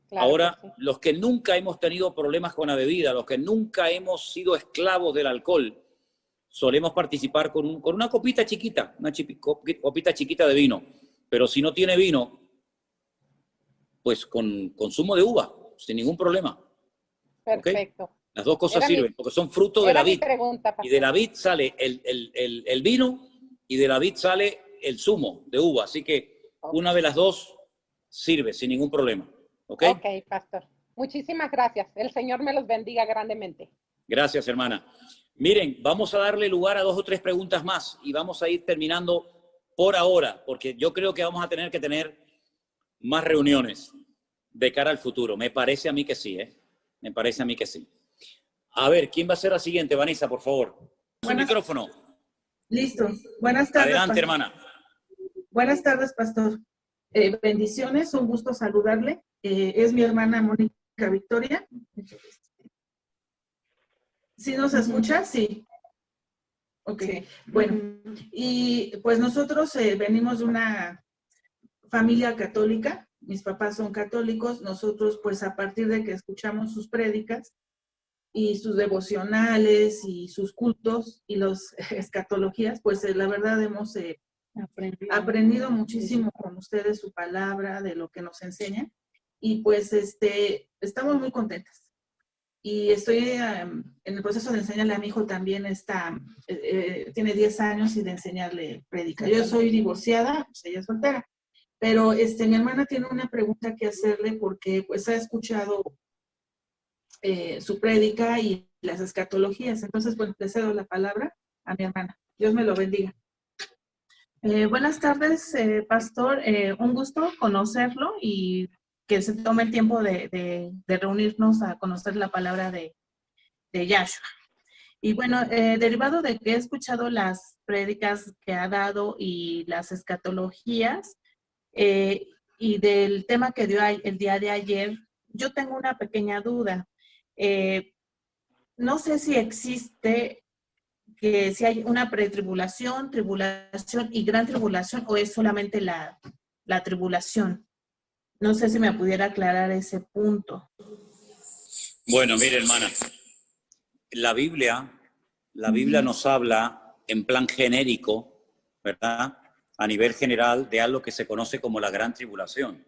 Claro. Ahora, que sí. los que nunca hemos tenido problemas con la bebida, los que nunca hemos sido esclavos del alcohol, solemos participar con una copita chiquita, copita chiquita de vino. Pero si no tiene vino, pues con zumo de uva, sin ningún problema. Perfecto. ¿Okay? Las dos cosas Era sirven, porque son frutos de la vid. Pregunta, y de la vid sale el vino y de la vid sale el zumo de uva. Así que una de las dos sirve sin ningún problema. ¿Ok? Ok, pastor. Muchísimas gracias. El Señor me los bendiga grandemente. Gracias, hermana. Miren, vamos a darle lugar a 2 o 3 preguntas más y vamos a ir terminando por ahora, porque yo creo que vamos a tener que tener más reuniones de cara al futuro. Me parece a mí que sí, ¿eh? Me parece a mí que sí. A ver, ¿quién va a ser la siguiente? Vanessa, por favor. Su micrófono. Listo. Buenas tardes. Adelante, pastor. hermana. Buenas tardes, pastor. Bendiciones, un gusto saludarle. Es mi hermana Mónica Victoria. ¿Sí nos escucha? Sí. Ok, bueno. Y pues nosotros venimos de una familia católica. Mis papás son católicos. Nosotros, pues a partir de que escuchamos sus prédicas y sus devocionales y sus cultos y las escatologías, pues la verdad hemos aprendido muchísimo con ustedes su palabra, de lo que nos enseñan. Y pues estamos muy contentas. Y estoy en el proceso de enseñarle a mi hijo también, tiene 10 años y de enseñarle predicar. Yo soy divorciada, pues ella es soltera. Pero mi hermana tiene una pregunta que hacerle porque pues ha escuchado su prédica y las escatologías. Entonces, pues le cedo la palabra a mi hermana. Dios me lo bendiga. Buenas tardes, pastor. Un gusto conocerlo y que se tome el tiempo de reunirnos a conocer la palabra de Yahshua. Y bueno, derivado de que he escuchado las prédicas que ha dado y las escatologías y del tema que dio el día de ayer, yo tengo una pequeña duda. No sé si existe que si hay una pretribulación, tribulación y gran tribulación, o es solamente la tribulación. No sé si me pudiera aclarar ese punto. Bueno, mire, hermana, la Biblia nos habla en plan genérico, ¿verdad? A nivel general de algo que se conoce como la gran tribulación.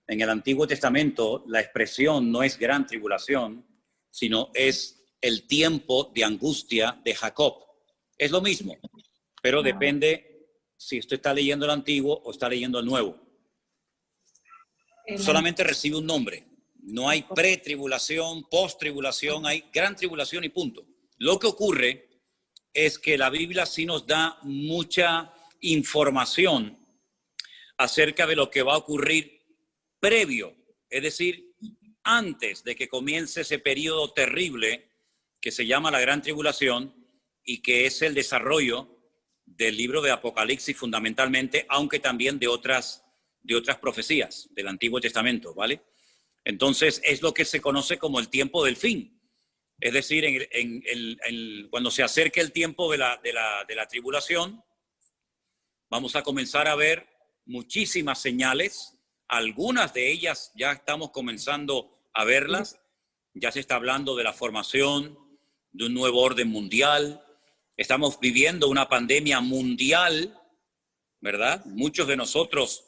En el Antiguo Testamento la expresión no es gran tribulación, sino es el tiempo de angustia de Jacob. Es lo mismo, pero depende si usted está leyendo el Antiguo o está leyendo el Nuevo. Solamente recibe un nombre. No hay pretribulación, posttribulación, hay gran tribulación y punto. Lo que ocurre es que la Biblia sí nos da mucha información acerca de lo que va a ocurrir previo, es decir, antes de que comience ese periodo terrible que se llama la gran tribulación y que es el desarrollo del libro de Apocalipsis fundamentalmente, aunque también de otras profecías del Antiguo Testamento, ¿vale? Entonces es lo que se conoce como el tiempo del fin. Es decir, cuando se acerque el tiempo de la tribulación, vamos a comenzar a ver muchísimas señales. Algunas de ellas ya estamos comenzando a verlas. Ya se está hablando de la formación de un nuevo orden mundial. Estamos viviendo una pandemia mundial, ¿verdad? Muchos de nosotros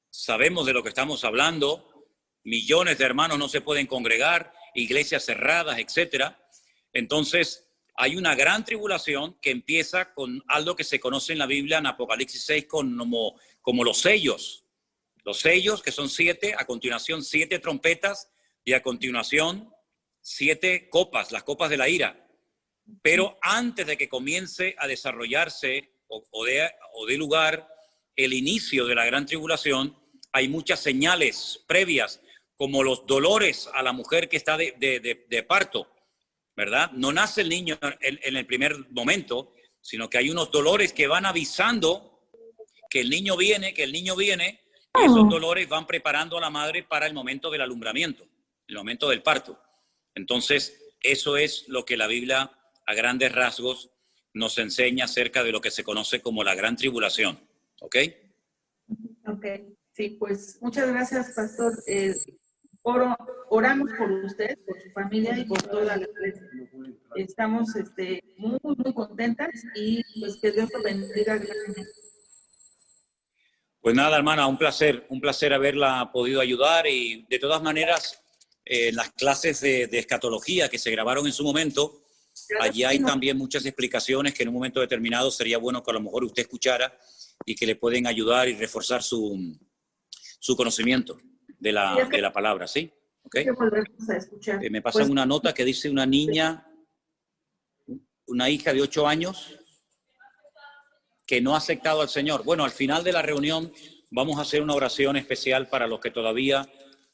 sabemos de lo que estamos hablando. Millones de hermanos no se pueden congregar, iglesias cerradas, etcétera. Entonces, hay una gran tribulación que empieza con algo que se conoce en la Biblia, en Apocalipsis 6, como los sellos, Los sellos, que son 7, a continuación 7 trompetas y a continuación 7 copas, las copas de la ira. Pero antes de que comience a desarrollarse o dé lugar el inicio de la gran tribulación, hay muchas señales previas, como los dolores a la mujer que está de parto, ¿verdad? No nace el niño en el primer momento, sino que hay unos dolores que van avisando que el niño viene, y esos dolores van preparando a la madre para el momento del alumbramiento, el momento del parto. Entonces, eso es lo que la Biblia, a grandes rasgos, nos enseña acerca de lo que se conoce como la gran tribulación. ¿Ok? Ok, sí, pues muchas gracias, pastor. Oramos por usted, por su familia y por toda la iglesia. Estamos muy contentas y pues que Dios lo bendiga grandemente. Pues nada, hermana, un placer haberla podido ayudar, y de todas maneras, las clases de escatología que se grabaron en su momento, allí hay también muchas explicaciones que en un momento determinado sería bueno que a lo mejor usted escuchara y que le pueden ayudar y reforzar su conocimiento de la palabra, ¿sí? ¿Okay? Me pasan una nota que dice una niña, una hija de 8 años, que no ha aceptado al Señor. Bueno, al final de la reunión vamos a hacer una oración especial para los que todavía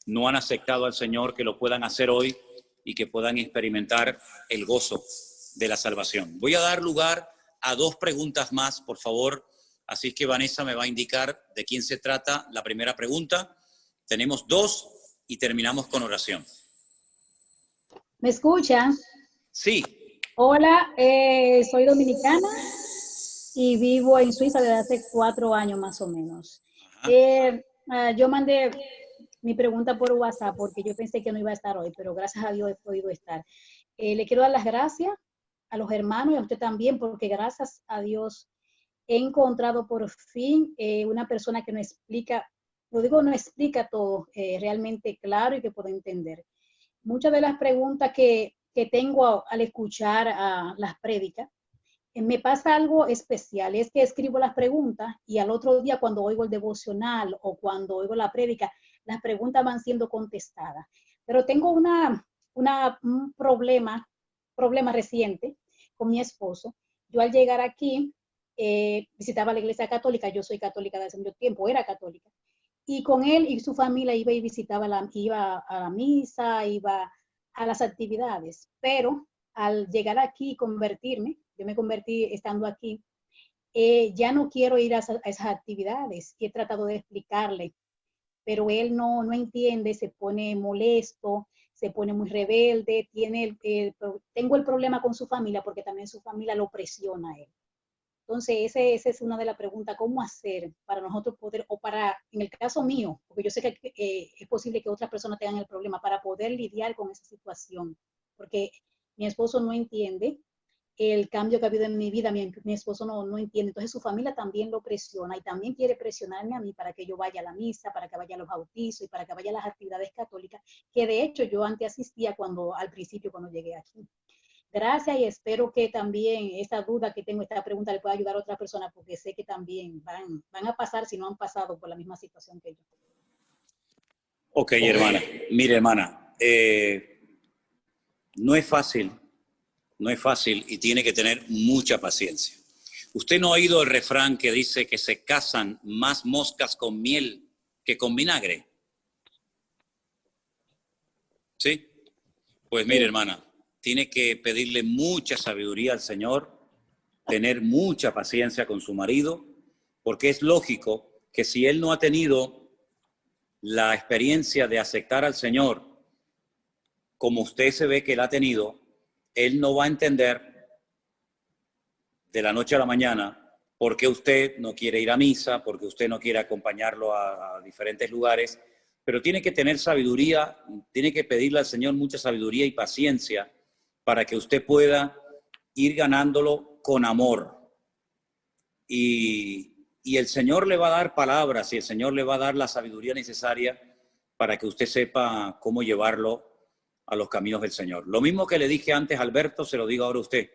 no han aceptado al Señor, que lo puedan hacer hoy y que puedan experimentar el gozo de la salvación. Voy a dar lugar a 2 preguntas más, por favor. Así que Vanessa me va a indicar de quién se trata la primera pregunta. Tenemos 2 y terminamos con oración. ¿Me escucha? Sí. Hola, soy dominicana y vivo en Suiza desde hace 4 años más o menos. Yo mandé mi pregunta por WhatsApp porque yo pensé que no iba a estar hoy, pero gracias a Dios he podido estar. Le quiero dar las gracias a los hermanos y a usted también, porque gracias a Dios he encontrado por fin una persona que no explica, no explica todo realmente claro y que puedo entender. Muchas de las preguntas que tengo al escuchar las prédicas, me pasa algo especial, es que escribo las preguntas y al otro día cuando oigo el devocional o cuando oigo la prédica, las preguntas van siendo contestadas. Pero tengo un problema reciente con mi esposo. Yo al llegar aquí, visitaba la iglesia católica, yo soy católica desde hace mucho tiempo, era católica, y con él y su familia iba y visitaba, iba a la misa, iba a las actividades, pero al llegar aquí y convertirme, yo me convertí estando aquí, ya no quiero ir a esas actividades, y he tratado de explicarle, pero él no entiende, se pone molesto, se pone muy rebelde, tengo el problema con su familia porque también su familia lo presiona a él. Entonces, esa es una de las preguntas, ¿cómo hacer para nosotros poder, o para, en el caso mío, porque yo sé que es posible que otras personas tengan el problema, para poder lidiar con esa situación? Porque mi esposo no entiende el cambio que ha habido en mi vida, mi esposo no entiende, entonces su familia también lo presiona y también quiere presionarme a mí para que yo vaya a la misa, para que vaya a los bautizos y para que vaya a las actividades católicas, que de hecho yo antes asistía al principio cuando llegué aquí. Gracias, y espero que también esta duda que tengo, esta pregunta, le pueda ayudar a otra persona, porque sé que también van a pasar, si no han pasado por la misma situación que yo. Ok, hermana. Mire, hermana, no es fácil y tiene que tener mucha paciencia. ¿Usted no ha oído el refrán que dice que se casan más moscas con miel que con vinagre? ¿Sí? Pues mire, hermana, tiene que pedirle mucha sabiduría al Señor, tener mucha paciencia con su marido, porque es lógico que si él no ha tenido la experiencia de aceptar al Señor como usted se ve que él ha tenido, él no va a entender de la noche a la mañana por qué usted no quiere ir a misa, por qué usted no quiere acompañarlo a diferentes lugares, pero tiene que tener sabiduría, tiene que pedirle al Señor mucha sabiduría y paciencia para que usted pueda ir ganándolo con amor. Y el Señor le va a dar palabras y el Señor le va a dar la sabiduría necesaria para que usted sepa cómo llevarlo a los caminos del Señor. Lo mismo que le dije antes a Alberto, se lo digo ahora a usted.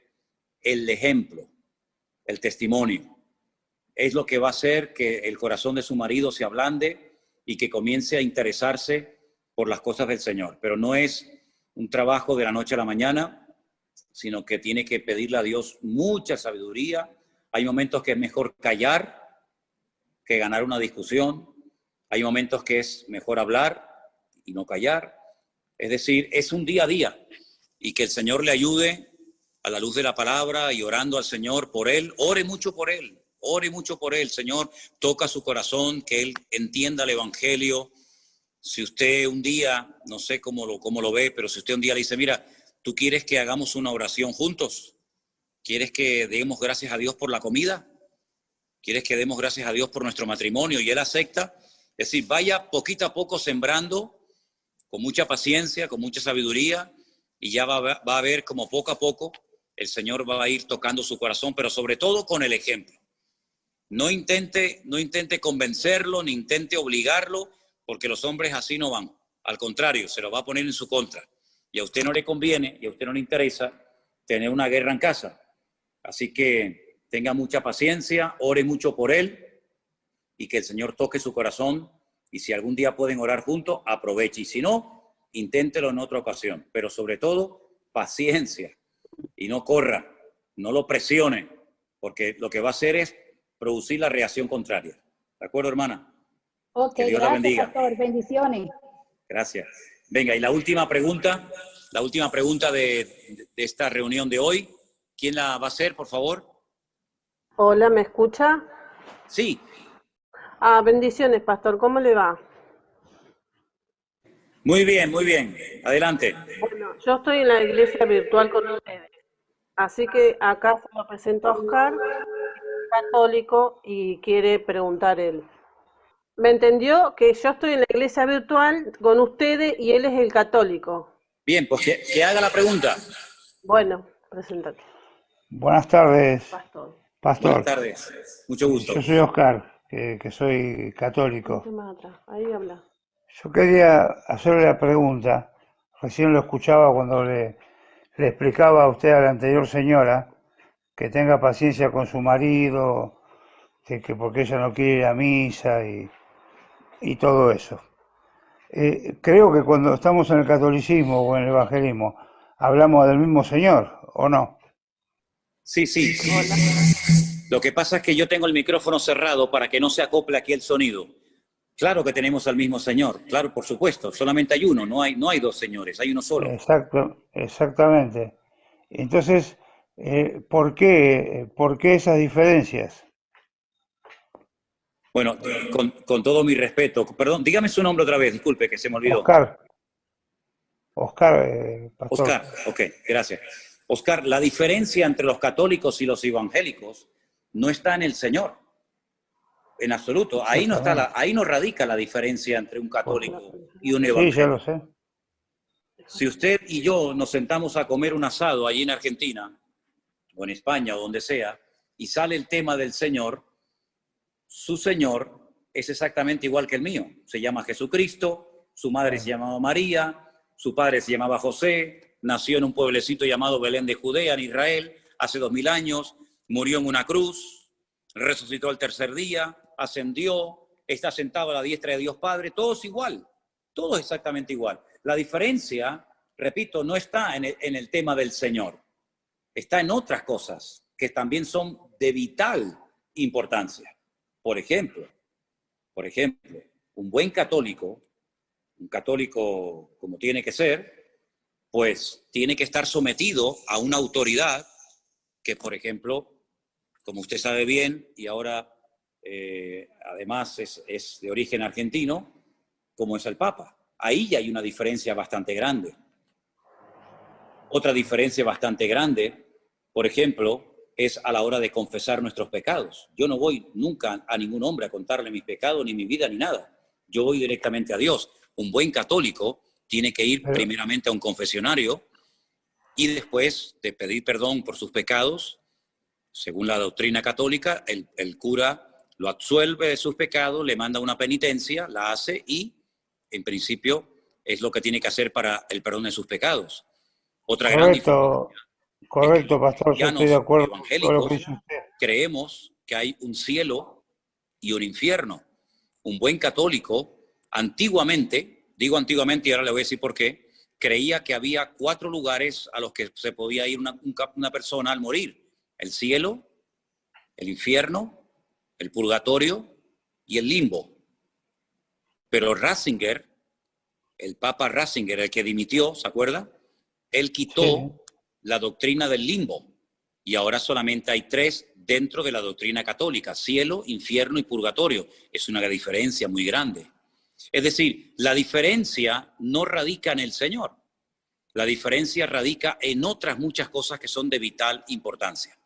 El ejemplo, el testimonio, es lo que va a hacer que el corazón de su marido se ablande y que comience a interesarse por las cosas del Señor. Pero no es un trabajo de la noche a la mañana, sino que tiene que pedirle a Dios mucha sabiduría. Hay momentos que es mejor callar que ganar una discusión. Hay momentos que es mejor hablar y no callar. Es decir, es un día a día, y que el Señor le ayude a la luz de la palabra y orando al Señor por él. Ore mucho por él, ore mucho por él. Señor, toca su corazón, que él entienda el evangelio. Si usted un día, no sé cómo lo ve, pero si usted un día le dice, mira, ¿tú quieres que hagamos una oración juntos? ¿Quieres que demos gracias a Dios por la comida? ¿Quieres que demos gracias a Dios por nuestro matrimonio? Y él acepta. Es decir, vaya poquito a poco sembrando, con mucha paciencia, con mucha sabiduría, y ya va a ver como poco a poco el Señor va a ir tocando su corazón, pero sobre todo con el ejemplo. No intente convencerlo, ni intente obligarlo, porque los hombres así no van. Al contrario, se lo va a poner en su contra. Y a usted no le conviene, y a usted no le interesa tener una guerra en casa. Así que tenga mucha paciencia, ore mucho por él, y que el Señor toque su corazón. Y si algún día pueden orar juntos, aproveche. Y si no, inténtelo en otra ocasión. Pero sobre todo, paciencia. Y no corra, no lo presione, porque lo que va a hacer es producir la reacción contraria. ¿De acuerdo, hermana? Ok, Que Dios la gracias, bendiga. pastor. Bendiciones. Gracias. Venga, y la última pregunta de esta reunión de hoy. ¿Quién la va a hacer, por favor? Hola, ¿me escucha? Sí. Bendiciones, pastor. ¿Cómo le va? Muy bien, muy bien. Adelante. Bueno, yo estoy en la iglesia virtual con ustedes. Así que acá se lo presento a Oscar, católico, y quiere preguntar él. ¿Me entendió que yo estoy en la iglesia virtual con ustedes y él es el católico? Bien, pues que haga la pregunta. Bueno, preséntate. Buenas tardes, Pastor. pastor. Buenas tardes. Mucho gusto. Yo soy Oscar, que soy católico. Más atrás. Ahí habla. Yo quería hacerle la pregunta, recién lo escuchaba cuando le explicaba a usted, a la anterior señora, que tenga paciencia con su marido, que porque ella no quiere ir a misa y todo eso. Creo que cuando estamos en el catolicismo o en el evangelismo, hablamos del mismo Señor, ¿o no? Sí, sí. Lo que pasa es que yo tengo el micrófono cerrado para que no se acople aquí el sonido. Claro que tenemos al mismo Señor, claro, por supuesto. Solamente hay uno, no hay dos señores, hay uno solo. Exacto, exactamente. Entonces, ¿por qué esas diferencias? Bueno, con todo mi respeto, perdón, dígame su nombre otra vez, disculpe que se me olvidó. Oscar, pastor. Oscar, ok, gracias. Oscar, la diferencia entre los católicos y los evangélicos no está en el Señor, en absoluto. Ahí no está, ahí no radica la diferencia entre un católico y un evangélico. Sí, ya lo sé. Si usted y yo nos sentamos a comer un asado allí en Argentina, o en España, o donde sea, y sale el tema del Señor, su Señor es exactamente igual que el mío. Se llama Jesucristo, su madre se llamaba María, su padre se llamaba José, nació en un pueblecito llamado Belén de Judea, en Israel, hace 2000 años, murió en una cruz, resucitó al tercer día, ascendió, está sentado a la diestra de Dios Padre, todo es igual, todo es exactamente igual. La diferencia, repito, no está en el tema del Señor, está en otras cosas que también son de vital importancia. Por ejemplo, un buen católico, un católico como tiene que ser, pues tiene que estar sometido a una autoridad que, por ejemplo, como usted sabe bien, y ahora además es de origen argentino, como es el Papa. Ahí ya hay una diferencia bastante grande. Otra diferencia bastante grande, por ejemplo, es a la hora de confesar nuestros pecados. Yo no voy nunca a ningún hombre a contarle mis pecados, ni mi vida, ni nada. Yo voy directamente a Dios. Un buen católico tiene que ir primeramente a un confesionario y después de pedir perdón por sus pecados, según la doctrina católica, el cura lo absuelve de sus pecados, le manda una penitencia, la hace y, en principio, es lo que tiene que hacer para el perdón de sus pecados. Otra gran diferencia. Correcto, pastor, yo estoy de acuerdo con lo que Evangélicos dice usted. creemos que hay un cielo y un infierno. Un buen católico Antiguamente, digo antiguamente y ahora le voy a decir por qué, creía que había 4 lugares a los que se podía ir una persona al morir: el cielo, el infierno, el purgatorio y el limbo. Pero Ratzinger, el Papa Ratzinger, el que dimitió, ¿se acuerda? Él quitó la doctrina del limbo y ahora solamente hay 3 dentro de la doctrina católica: cielo, infierno y purgatorio. Es una diferencia muy grande. Es decir, la diferencia no radica en el Señor. La diferencia radica en otras muchas cosas que son de vital importancia.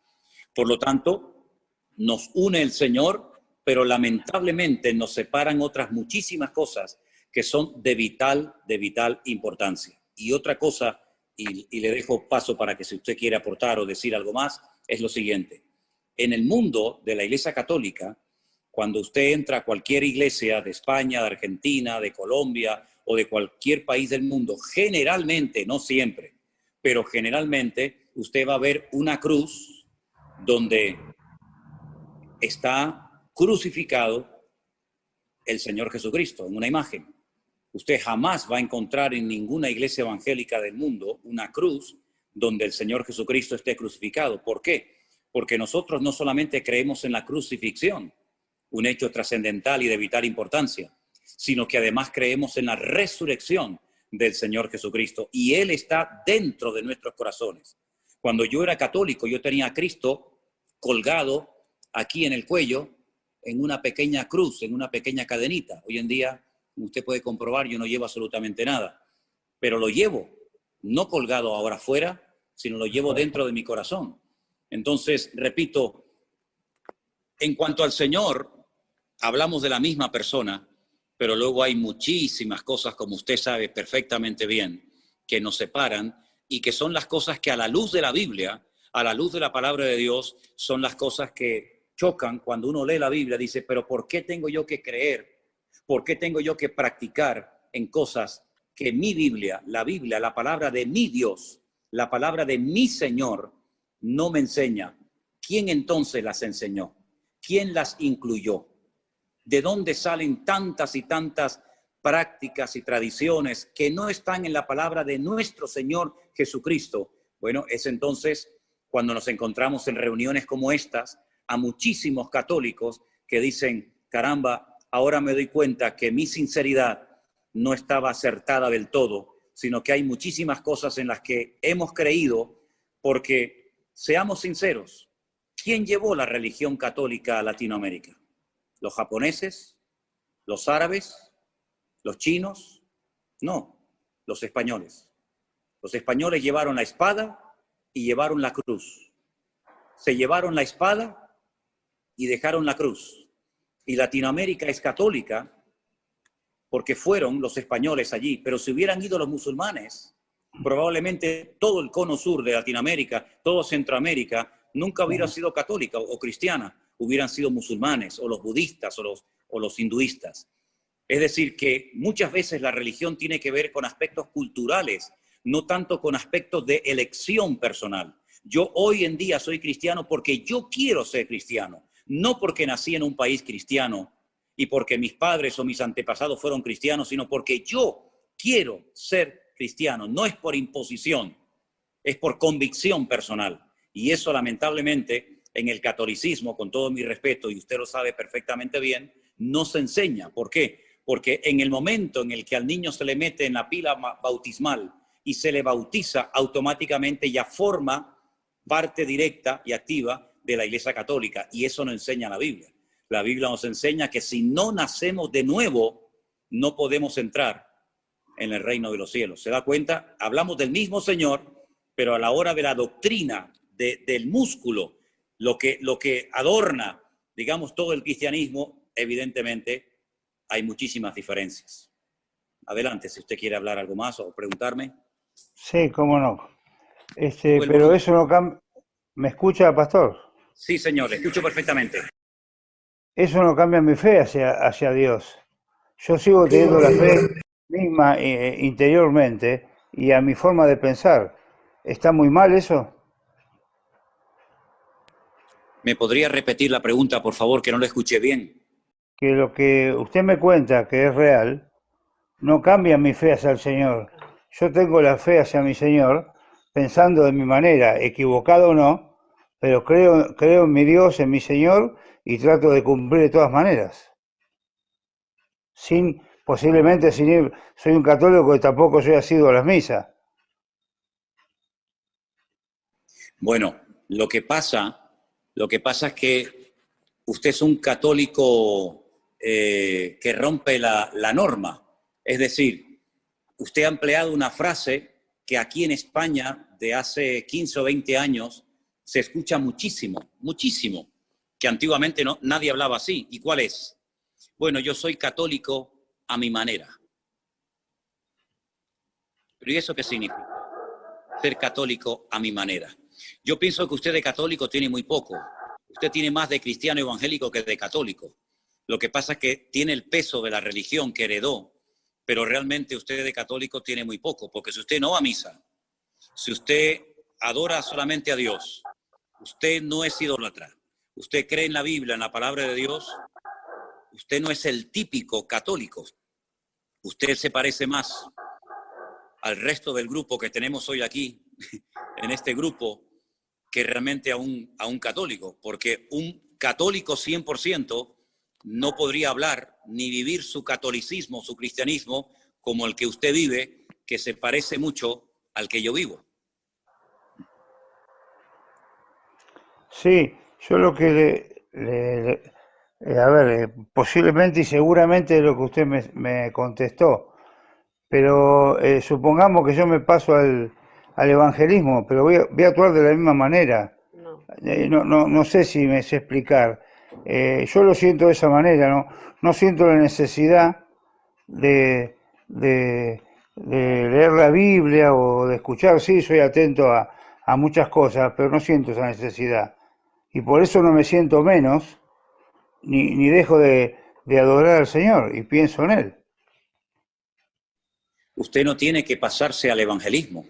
Por lo tanto, nos une el Señor, pero lamentablemente nos separan otras muchísimas cosas que son de vital importancia. Y otra cosa, y le dejo paso para que si usted quiere aportar o decir algo más, es lo siguiente. En el mundo de la Iglesia Católica, cuando usted entra a cualquier iglesia de España, de Argentina, de Colombia o de cualquier país del mundo, generalmente, no siempre, pero generalmente usted va a ver una cruz donde está crucificado el Señor Jesucristo, en una imagen. Usted jamás va a encontrar en ninguna iglesia evangélica del mundo una cruz donde el Señor Jesucristo esté crucificado. ¿Por qué? Porque nosotros no solamente creemos en la crucifixión, un hecho trascendental y de vital importancia, sino que además creemos en la resurrección del Señor Jesucristo, y Él está dentro de nuestros corazones. Cuando yo era católico, yo tenía a Cristo colgado aquí en el cuello, en una pequeña cruz, en una pequeña cadenita. Hoy en día, usted puede comprobar, yo no llevo absolutamente nada, pero lo llevo, no colgado ahora afuera, sino lo llevo dentro de mi corazón. Entonces, repito, en cuanto al Señor, hablamos de la misma persona, pero luego hay muchísimas cosas, como usted sabe perfectamente bien, que nos separan y que son las cosas que a la luz de la Biblia, a la luz de la palabra de Dios, son las cosas que chocan cuando uno lee la Biblia. Dice, pero ¿por qué tengo yo que creer? ¿Por qué tengo yo que practicar en cosas que mi Biblia, la palabra de mi Dios, la palabra de mi Señor, no me enseña? ¿Quién entonces las enseñó? ¿Quién las incluyó? ¿De dónde salen tantas y tantas prácticas y tradiciones que no están en la palabra de nuestro Señor Jesucristo? Bueno, es entonces cuando nos encontramos en reuniones como estas a muchísimos católicos que dicen, caramba, ahora me doy cuenta que mi sinceridad no estaba acertada del todo, sino que hay muchísimas cosas en las que hemos creído, porque, seamos sinceros, ¿quién llevó la religión católica a Latinoamérica? ¿Los japoneses? ¿Los árabes? ¿Los chinos? No, los españoles. Los españoles llevaron la espada y llevaron la cruz. Se llevaron la espada y dejaron la cruz. Y Latinoamérica es católica porque fueron los españoles allí, pero si hubieran ido los musulmanes, probablemente todo el cono sur de Latinoamérica, todo Centroamérica, nunca hubiera sido católica o cristiana, hubieran sido musulmanes o los budistas o los hinduistas. Es decir, que muchas veces la religión tiene que ver con aspectos culturales, no tanto con aspectos de elección personal. Yo hoy en día soy cristiano porque yo quiero ser cristiano, no porque nací en un país cristiano y porque mis padres o mis antepasados fueron cristianos, sino porque yo quiero ser cristiano. No es por imposición, es por convicción personal. Y eso, lamentablemente, en el catolicismo, con todo mi respeto, y usted lo sabe perfectamente bien, no se enseña. ¿Por qué? Porque en el momento en el que al niño se le mete en la pila bautismal y se le bautiza, automáticamente ya forma parte directa y activa de la Iglesia Católica. Y eso no enseña la Biblia. La Biblia nos enseña que si no nacemos de nuevo, no podemos entrar en el reino de los cielos. ¿Se da cuenta? Hablamos del mismo Señor, pero a la hora de la doctrina, del músculo, lo que adorna, digamos, todo el cristianismo, evidentemente hay muchísimas diferencias. Adelante, si usted quiere hablar algo más o preguntarme. Sí, cómo no. Pero eso no cambia. ¿Me escucha, pastor? Sí, señor, le escucho perfectamente. Eso no cambia mi fe hacia Dios. Yo sigo teniendo la fe misma interiormente y a mi forma de pensar. ¿Está muy mal eso? ¿Me podría repetir la pregunta, por favor, que no la escuché bien? Que lo que usted me cuenta que es real, no cambia mi fe hacia el Señor. Yo tengo la fe hacia mi Señor, pensando de mi manera, equivocado o no, pero creo en mi Dios, en mi Señor, y trato de cumplir de todas maneras. Posiblemente sin ir, soy un católico y tampoco soy asiduo a las misas. Bueno, lo que pasa es que usted es un católico que rompe la norma. Es decir, usted ha empleado una frase que aquí en España de hace 15 o 20 años se escucha muchísimo, muchísimo, que antiguamente nadie hablaba así. ¿Y cuál es? Bueno, yo soy católico a mi manera. ¿Pero y eso qué significa? Ser católico a mi manera. Yo pienso que usted de católico tiene muy poco. Usted tiene más de cristiano evangélico que de católico. Lo que pasa es que tiene el peso de la religión que heredó, pero realmente usted de católico tiene muy poco, porque si usted no va a misa, si usted adora solamente a Dios, usted no es idólatra, usted cree en la Biblia, en la palabra de Dios, usted no es el típico católico. Usted se parece más al resto del grupo que tenemos hoy aquí, en este grupo, que realmente a un católico, porque un católico 100% no podría hablar ni vivir su catolicismo, su cristianismo, como el que usted vive, que se parece mucho al que yo vivo. Sí, yo lo que a ver, posiblemente y seguramente lo que usted me contestó, pero supongamos que yo me paso al evangelismo, pero voy a actuar de la misma manera. No sé si me sé explicar. Yo lo siento de esa manera, no siento la necesidad de leer la Biblia o de escuchar. Sí, soy atento a muchas cosas, pero no siento esa necesidad. Y por eso no me siento menos, ni dejo de adorar al Señor y pienso en Él. Usted no tiene que pasarse al evangelismo.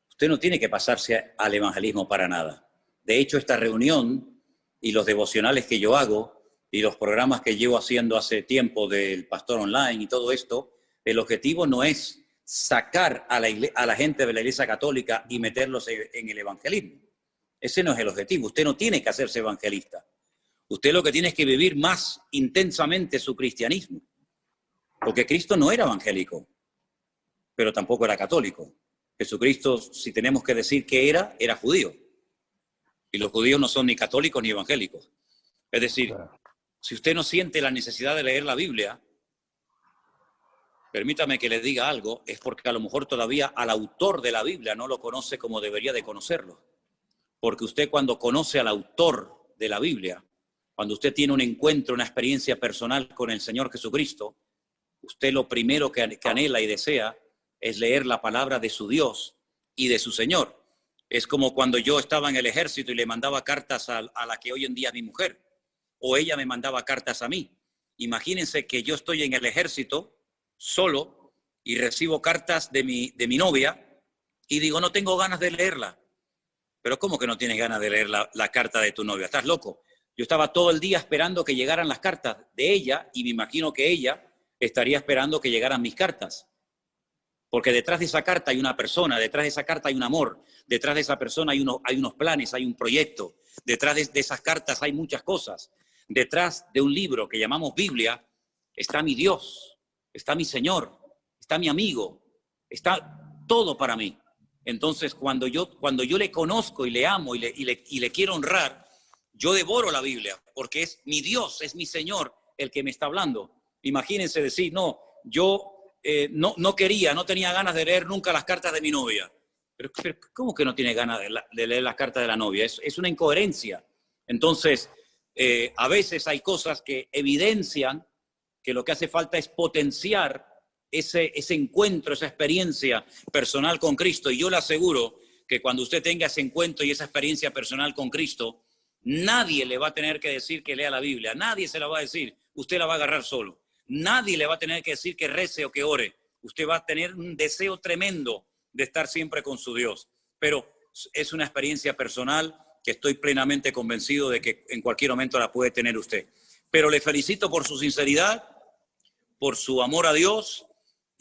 Usted no tiene que pasarse al evangelismo para nada. De hecho, esta reunión y los devocionales que yo hago y los programas que llevo haciendo hace tiempo del Pastor Online y todo esto, el objetivo no es sacar a la gente de la Iglesia Católica y meterlos en el evangelismo. Ese no es el objetivo. Usted no tiene que hacerse evangelista. Usted lo que tiene es que vivir más intensamente su cristianismo. Porque Cristo no era evangélico, pero tampoco era católico. Jesucristo, si tenemos que decir que era judío. Y los judíos no son ni católicos ni evangélicos. Es decir, si usted no siente la necesidad de leer la Biblia, permítame que le diga algo, es porque a lo mejor todavía al autor de la Biblia no lo conoce como debería de conocerlo. Porque usted cuando conoce al autor de la Biblia, cuando usted tiene un encuentro, una experiencia personal con el Señor Jesucristo, usted lo primero que anhela y desea es leer la palabra de su Dios y de su Señor. Es como cuando yo estaba en el ejército y le mandaba cartas a la que hoy en día es mi mujer, o ella me mandaba cartas a mí. Imagínense que yo estoy en el ejército solo y recibo cartas de mi novia y digo, no tengo ganas de leerla. Pero ¿cómo que no tienes ganas de leer la carta de tu novia? ¿Estás loco? Yo estaba todo el día esperando que llegaran las cartas de ella y me imagino que ella estaría esperando que llegaran mis cartas. Porque detrás de esa carta hay una persona, detrás de esa carta hay un amor, detrás de esa persona hay unos planes, hay un proyecto, detrás de esas cartas hay muchas cosas. Detrás de un libro que llamamos Biblia está mi Dios, está mi Señor, está mi amigo, está todo para mí. Entonces, cuando yo le conozco y le amo y le quiero honrar, yo devoro la Biblia, porque es mi Dios, es mi Señor el que me está hablando. Imagínense decir, no, yo no tenía ganas de leer nunca las cartas de mi novia. Pero ¿cómo que no tiene ganas de leer las cartas de la novia? Es una incoherencia. Entonces, a veces hay cosas que evidencian que lo que hace falta es potenciar ese encuentro, esa experiencia personal con Cristo. Y yo le aseguro que cuando usted tenga ese encuentro y esa experiencia personal con Cristo, nadie le va a tener que decir que lea la Biblia. Nadie se la va a decir. Usted la va a agarrar solo. Nadie le va a tener que decir que rece o que ore. Usted va a tener un deseo tremendo de estar siempre con su Dios. Pero es una experiencia personal que estoy plenamente convencido de que en cualquier momento la puede tener usted. Pero le felicito por su sinceridad, por su amor a Dios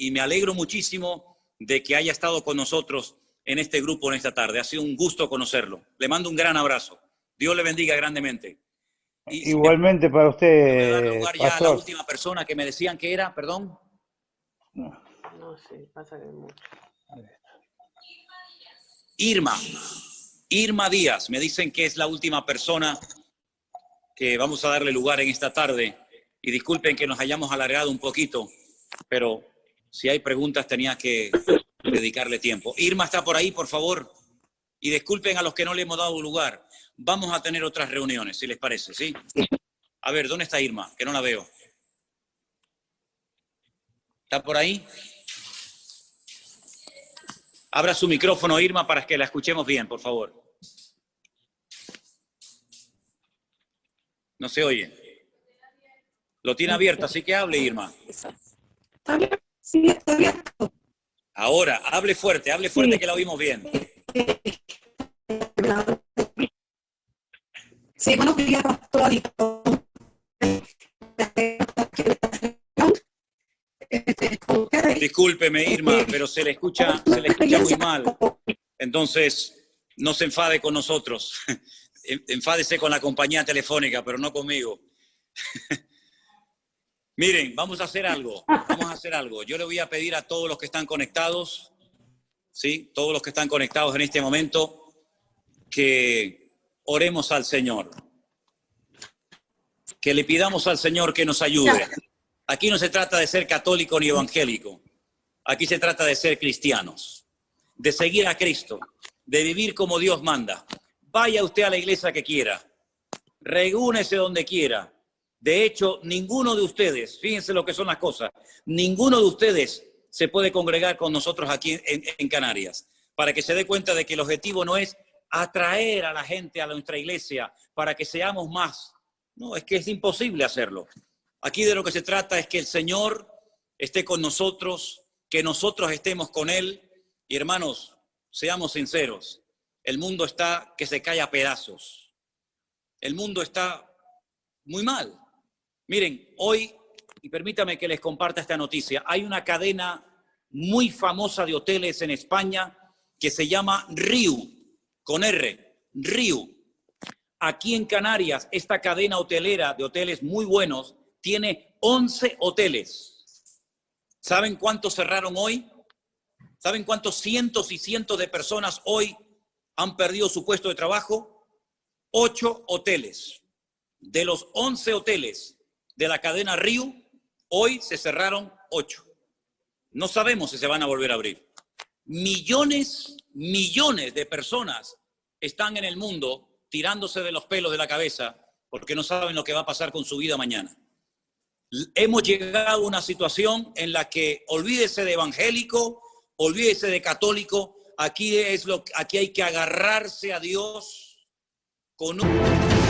y me alegro muchísimo de que haya estado con nosotros en este grupo en esta tarde. Ha sido un gusto conocerlo. Le mando un gran abrazo. Dios le bendiga grandemente. Y Igualmente para voy a dar usted, lugar ya a la pastor. última persona que me decían que era, perdón. No sé, pasa que mucho. Irma Díaz, me dicen que es la última persona que vamos a darle lugar en esta tarde. Y disculpen que nos hayamos alargado un poquito, pero si hay preguntas tenía que dedicarle tiempo. Irma está por ahí, por favor. Y disculpen a los que no le hemos dado lugar. Vamos a tener otras reuniones, si les parece, ¿sí? A ver, ¿dónde está Irma? Que no la veo. ¿Está por ahí? Abra su micrófono, Irma, para que la escuchemos bien, por favor. No se oye. Lo tiene abierto, así que hable, Irma. Sí, está abierto. Ahora, hable fuerte, Sí. que la oímos bien. Sí, buenos días, pastor. Discúlpeme, Irma, pero se le escucha muy mal. Entonces, no se enfade con nosotros. Enfádese con la compañía telefónica, pero no conmigo. Miren, vamos a hacer algo. Yo le voy a pedir a todos los que están conectados, ¿sí? Todos los que están conectados en este momento, que oremos al Señor. Que le pidamos al Señor que nos ayude. Aquí no se trata de ser católico ni evangélico. Aquí se trata de ser cristianos, de seguir a Cristo, de vivir como Dios manda. Vaya usted a la iglesia que quiera, reúnese donde quiera. De hecho, ninguno de ustedes, fíjense lo que son las cosas, ninguno de ustedes se puede congregar con nosotros aquí en Canarias, para que se dé cuenta de que el objetivo no es atraer a la gente a nuestra iglesia para que seamos más. No, es que es imposible hacerlo. Aquí de lo que se trata es que el Señor esté con nosotros, que nosotros estemos con Él. Y hermanos, seamos sinceros, el mundo está que se cae a pedazos. El mundo está muy mal. Miren, hoy, y permítame que les comparta esta noticia, hay una cadena muy famosa de hoteles en España que se llama Riu, con R, Riu. Aquí en Canarias, esta cadena hotelera de hoteles muy buenos tiene 11 hoteles. ¿Saben cuántos cerraron hoy? ¿Saben cuántos cientos y cientos de personas hoy han perdido su puesto de trabajo? 8 hoteles. De los 11 hoteles de la cadena Riu, hoy se cerraron 8. No sabemos si se van a volver a abrir. Millones de personas están en el mundo tirándose de los pelos de la cabeza porque no saben lo que va a pasar con su vida mañana. Hemos llegado a una situación en la que olvídese de evangélico, olvídese de católico, aquí hay que agarrarse a Dios con un...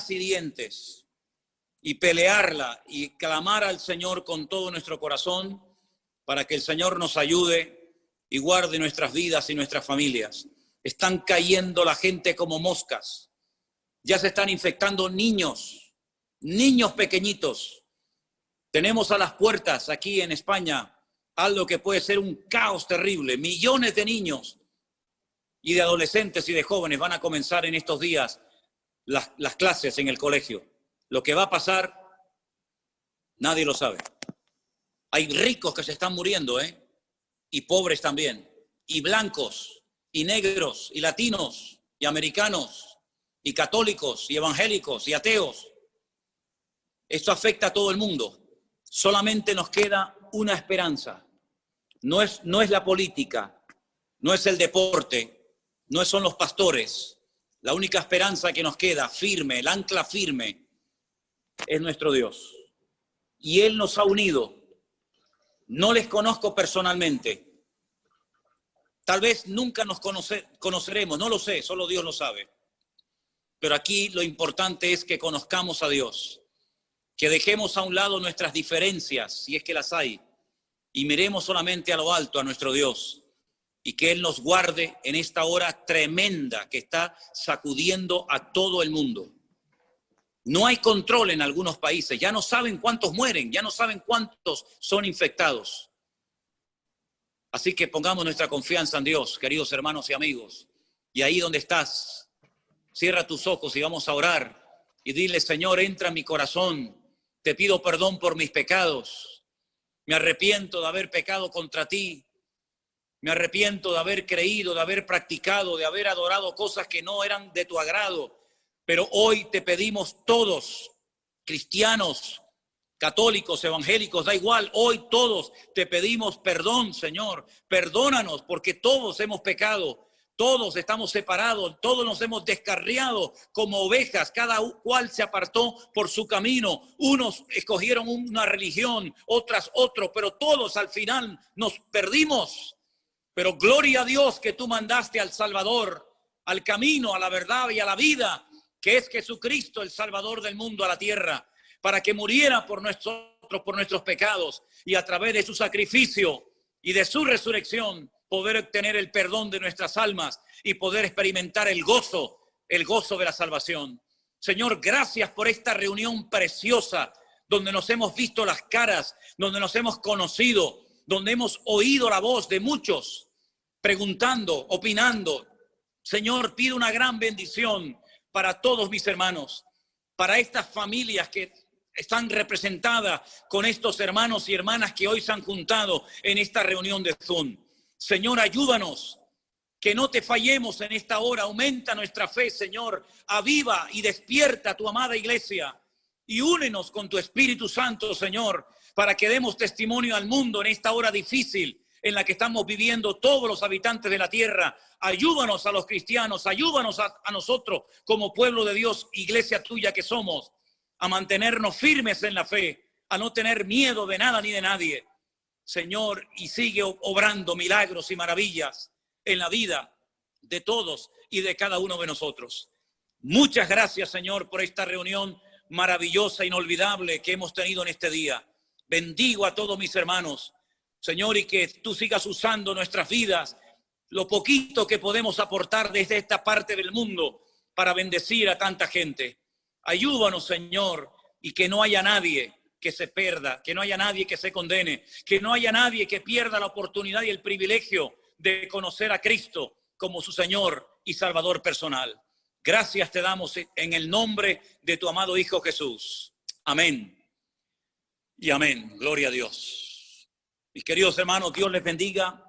y dientes y pelearla y clamar al Señor con todo nuestro corazón para que el Señor nos ayude y guarde nuestras vidas y nuestras familias. Están cayendo la gente como moscas. Ya se están infectando niños pequeñitos. Tenemos a las puertas aquí en España algo que puede ser un caos terrible. Millones de niños y de adolescentes y de jóvenes van a comenzar en estos días las clases en el colegio. Lo que va a pasar, nadie lo sabe. Hay ricos que se están muriendo, y pobres también, y blancos, y negros, y latinos, y americanos, y católicos, y evangélicos, y ateos. Esto afecta a todo el mundo. Solamente nos queda una esperanza. No es la política, no es el deporte, no son los pastores. La única esperanza que nos queda firme, el ancla firme, es nuestro Dios. Y Él nos ha unido. No les conozco personalmente. Tal vez nunca nos conoceremos, no lo sé, solo Dios lo sabe. Pero aquí lo importante es que conozcamos a Dios, que dejemos a un lado nuestras diferencias, si es que las hay, y miremos solamente a lo alto, a nuestro Dios, y que Él nos guarde en esta hora tremenda que está sacudiendo a todo el mundo. No hay control en algunos países, ya no saben cuántos mueren, ya no saben cuántos son infectados. Así que pongamos nuestra confianza en Dios, queridos hermanos y amigos. Y ahí donde estás, cierra tus ojos y vamos a orar y dile: Señor, entra en mi corazón, te pido perdón por mis pecados, me arrepiento de haber pecado contra ti, me arrepiento de haber creído, de haber practicado, de haber adorado cosas que no eran de tu agrado. Pero hoy te pedimos todos, cristianos, católicos, evangélicos, da igual, hoy todos te pedimos perdón, Señor. Perdónanos porque todos hemos pecado, todos estamos separados, todos nos hemos descarriado como ovejas, cada cual se apartó por su camino. Unos escogieron una religión, otras otro, pero todos al final nos perdimos. Pero gloria a Dios que tú mandaste al Salvador, al camino, a la verdad y a la vida, que es Jesucristo, el Salvador del mundo, a la tierra, para que muriera por nuestros pecados y a través de su sacrificio y de su resurrección poder obtener el perdón de nuestras almas y poder experimentar el gozo de la salvación. Señor, gracias por esta reunión preciosa donde nos hemos visto las caras, donde nos hemos conocido, donde hemos oído la voz de muchos preguntando, opinando. Señor, pido una gran bendición para todos mis hermanos, para estas familias que están representadas con estos hermanos y hermanas que hoy se han juntado en esta reunión de Zoom. Señor, ayúdanos, que no te fallemos en esta hora. Aumenta nuestra fe, Señor. Aviva y despierta a tu amada iglesia y únenos con tu Espíritu Santo, Señor, para que demos testimonio al mundo en esta hora difícil en la que estamos viviendo todos los habitantes de la tierra. Ayúdanos a los cristianos, ayúdanos a nosotros como pueblo de Dios, iglesia tuya que somos, a mantenernos firmes en la fe, a no tener miedo de nada ni de nadie. Señor, y sigue obrando milagros y maravillas en la vida de todos y de cada uno de nosotros. Muchas gracias, Señor, por esta reunión maravillosa, inolvidable que hemos tenido en este día. Bendigo a todos mis hermanos, Señor, y que tú sigas usando nuestras vidas, lo poquito que podemos aportar desde esta parte del mundo para bendecir a tanta gente. Ayúdanos, Señor, y que no haya nadie que se pierda, que no haya nadie que se condene, que no haya nadie que pierda la oportunidad y el privilegio de conocer a Cristo como su Señor y Salvador personal. Gracias te damos en el nombre de tu amado Hijo Jesús. Amén. Y amén. Gloria a Dios. Mis queridos hermanos, Dios les bendiga.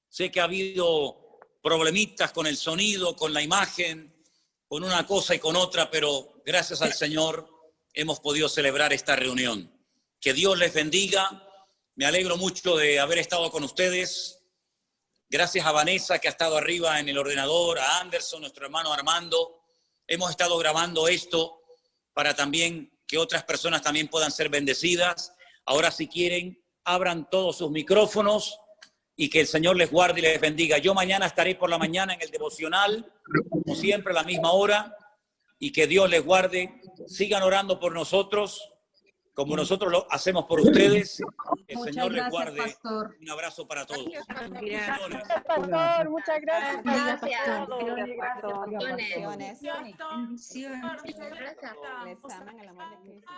Sé que ha habido problemitas con el sonido, con la imagen, con una cosa y con otra, pero gracias al Señor hemos podido celebrar esta reunión. Que Dios les bendiga. Me alegro mucho de haber estado con ustedes. Gracias a Vanessa, que ha estado arriba en el ordenador, a Anderson, nuestro hermano Armando. Hemos estado grabando esto para también que otras personas también puedan ser bendecidas. Ahora, si quieren, abran todos sus micrófonos y que el Señor les guarde y les bendiga. Yo mañana estaré por la mañana en el devocional, como siempre, a la misma hora, y que Dios les guarde. Sigan orando por nosotros, como nosotros lo hacemos por ustedes. El Señor les guarde. Pastor. Un abrazo para todos. Gracias, pastor. Muchas gracias. Gracias. Bendiciones. Bendiciones. Gracias. Les aman el amor de Cristo.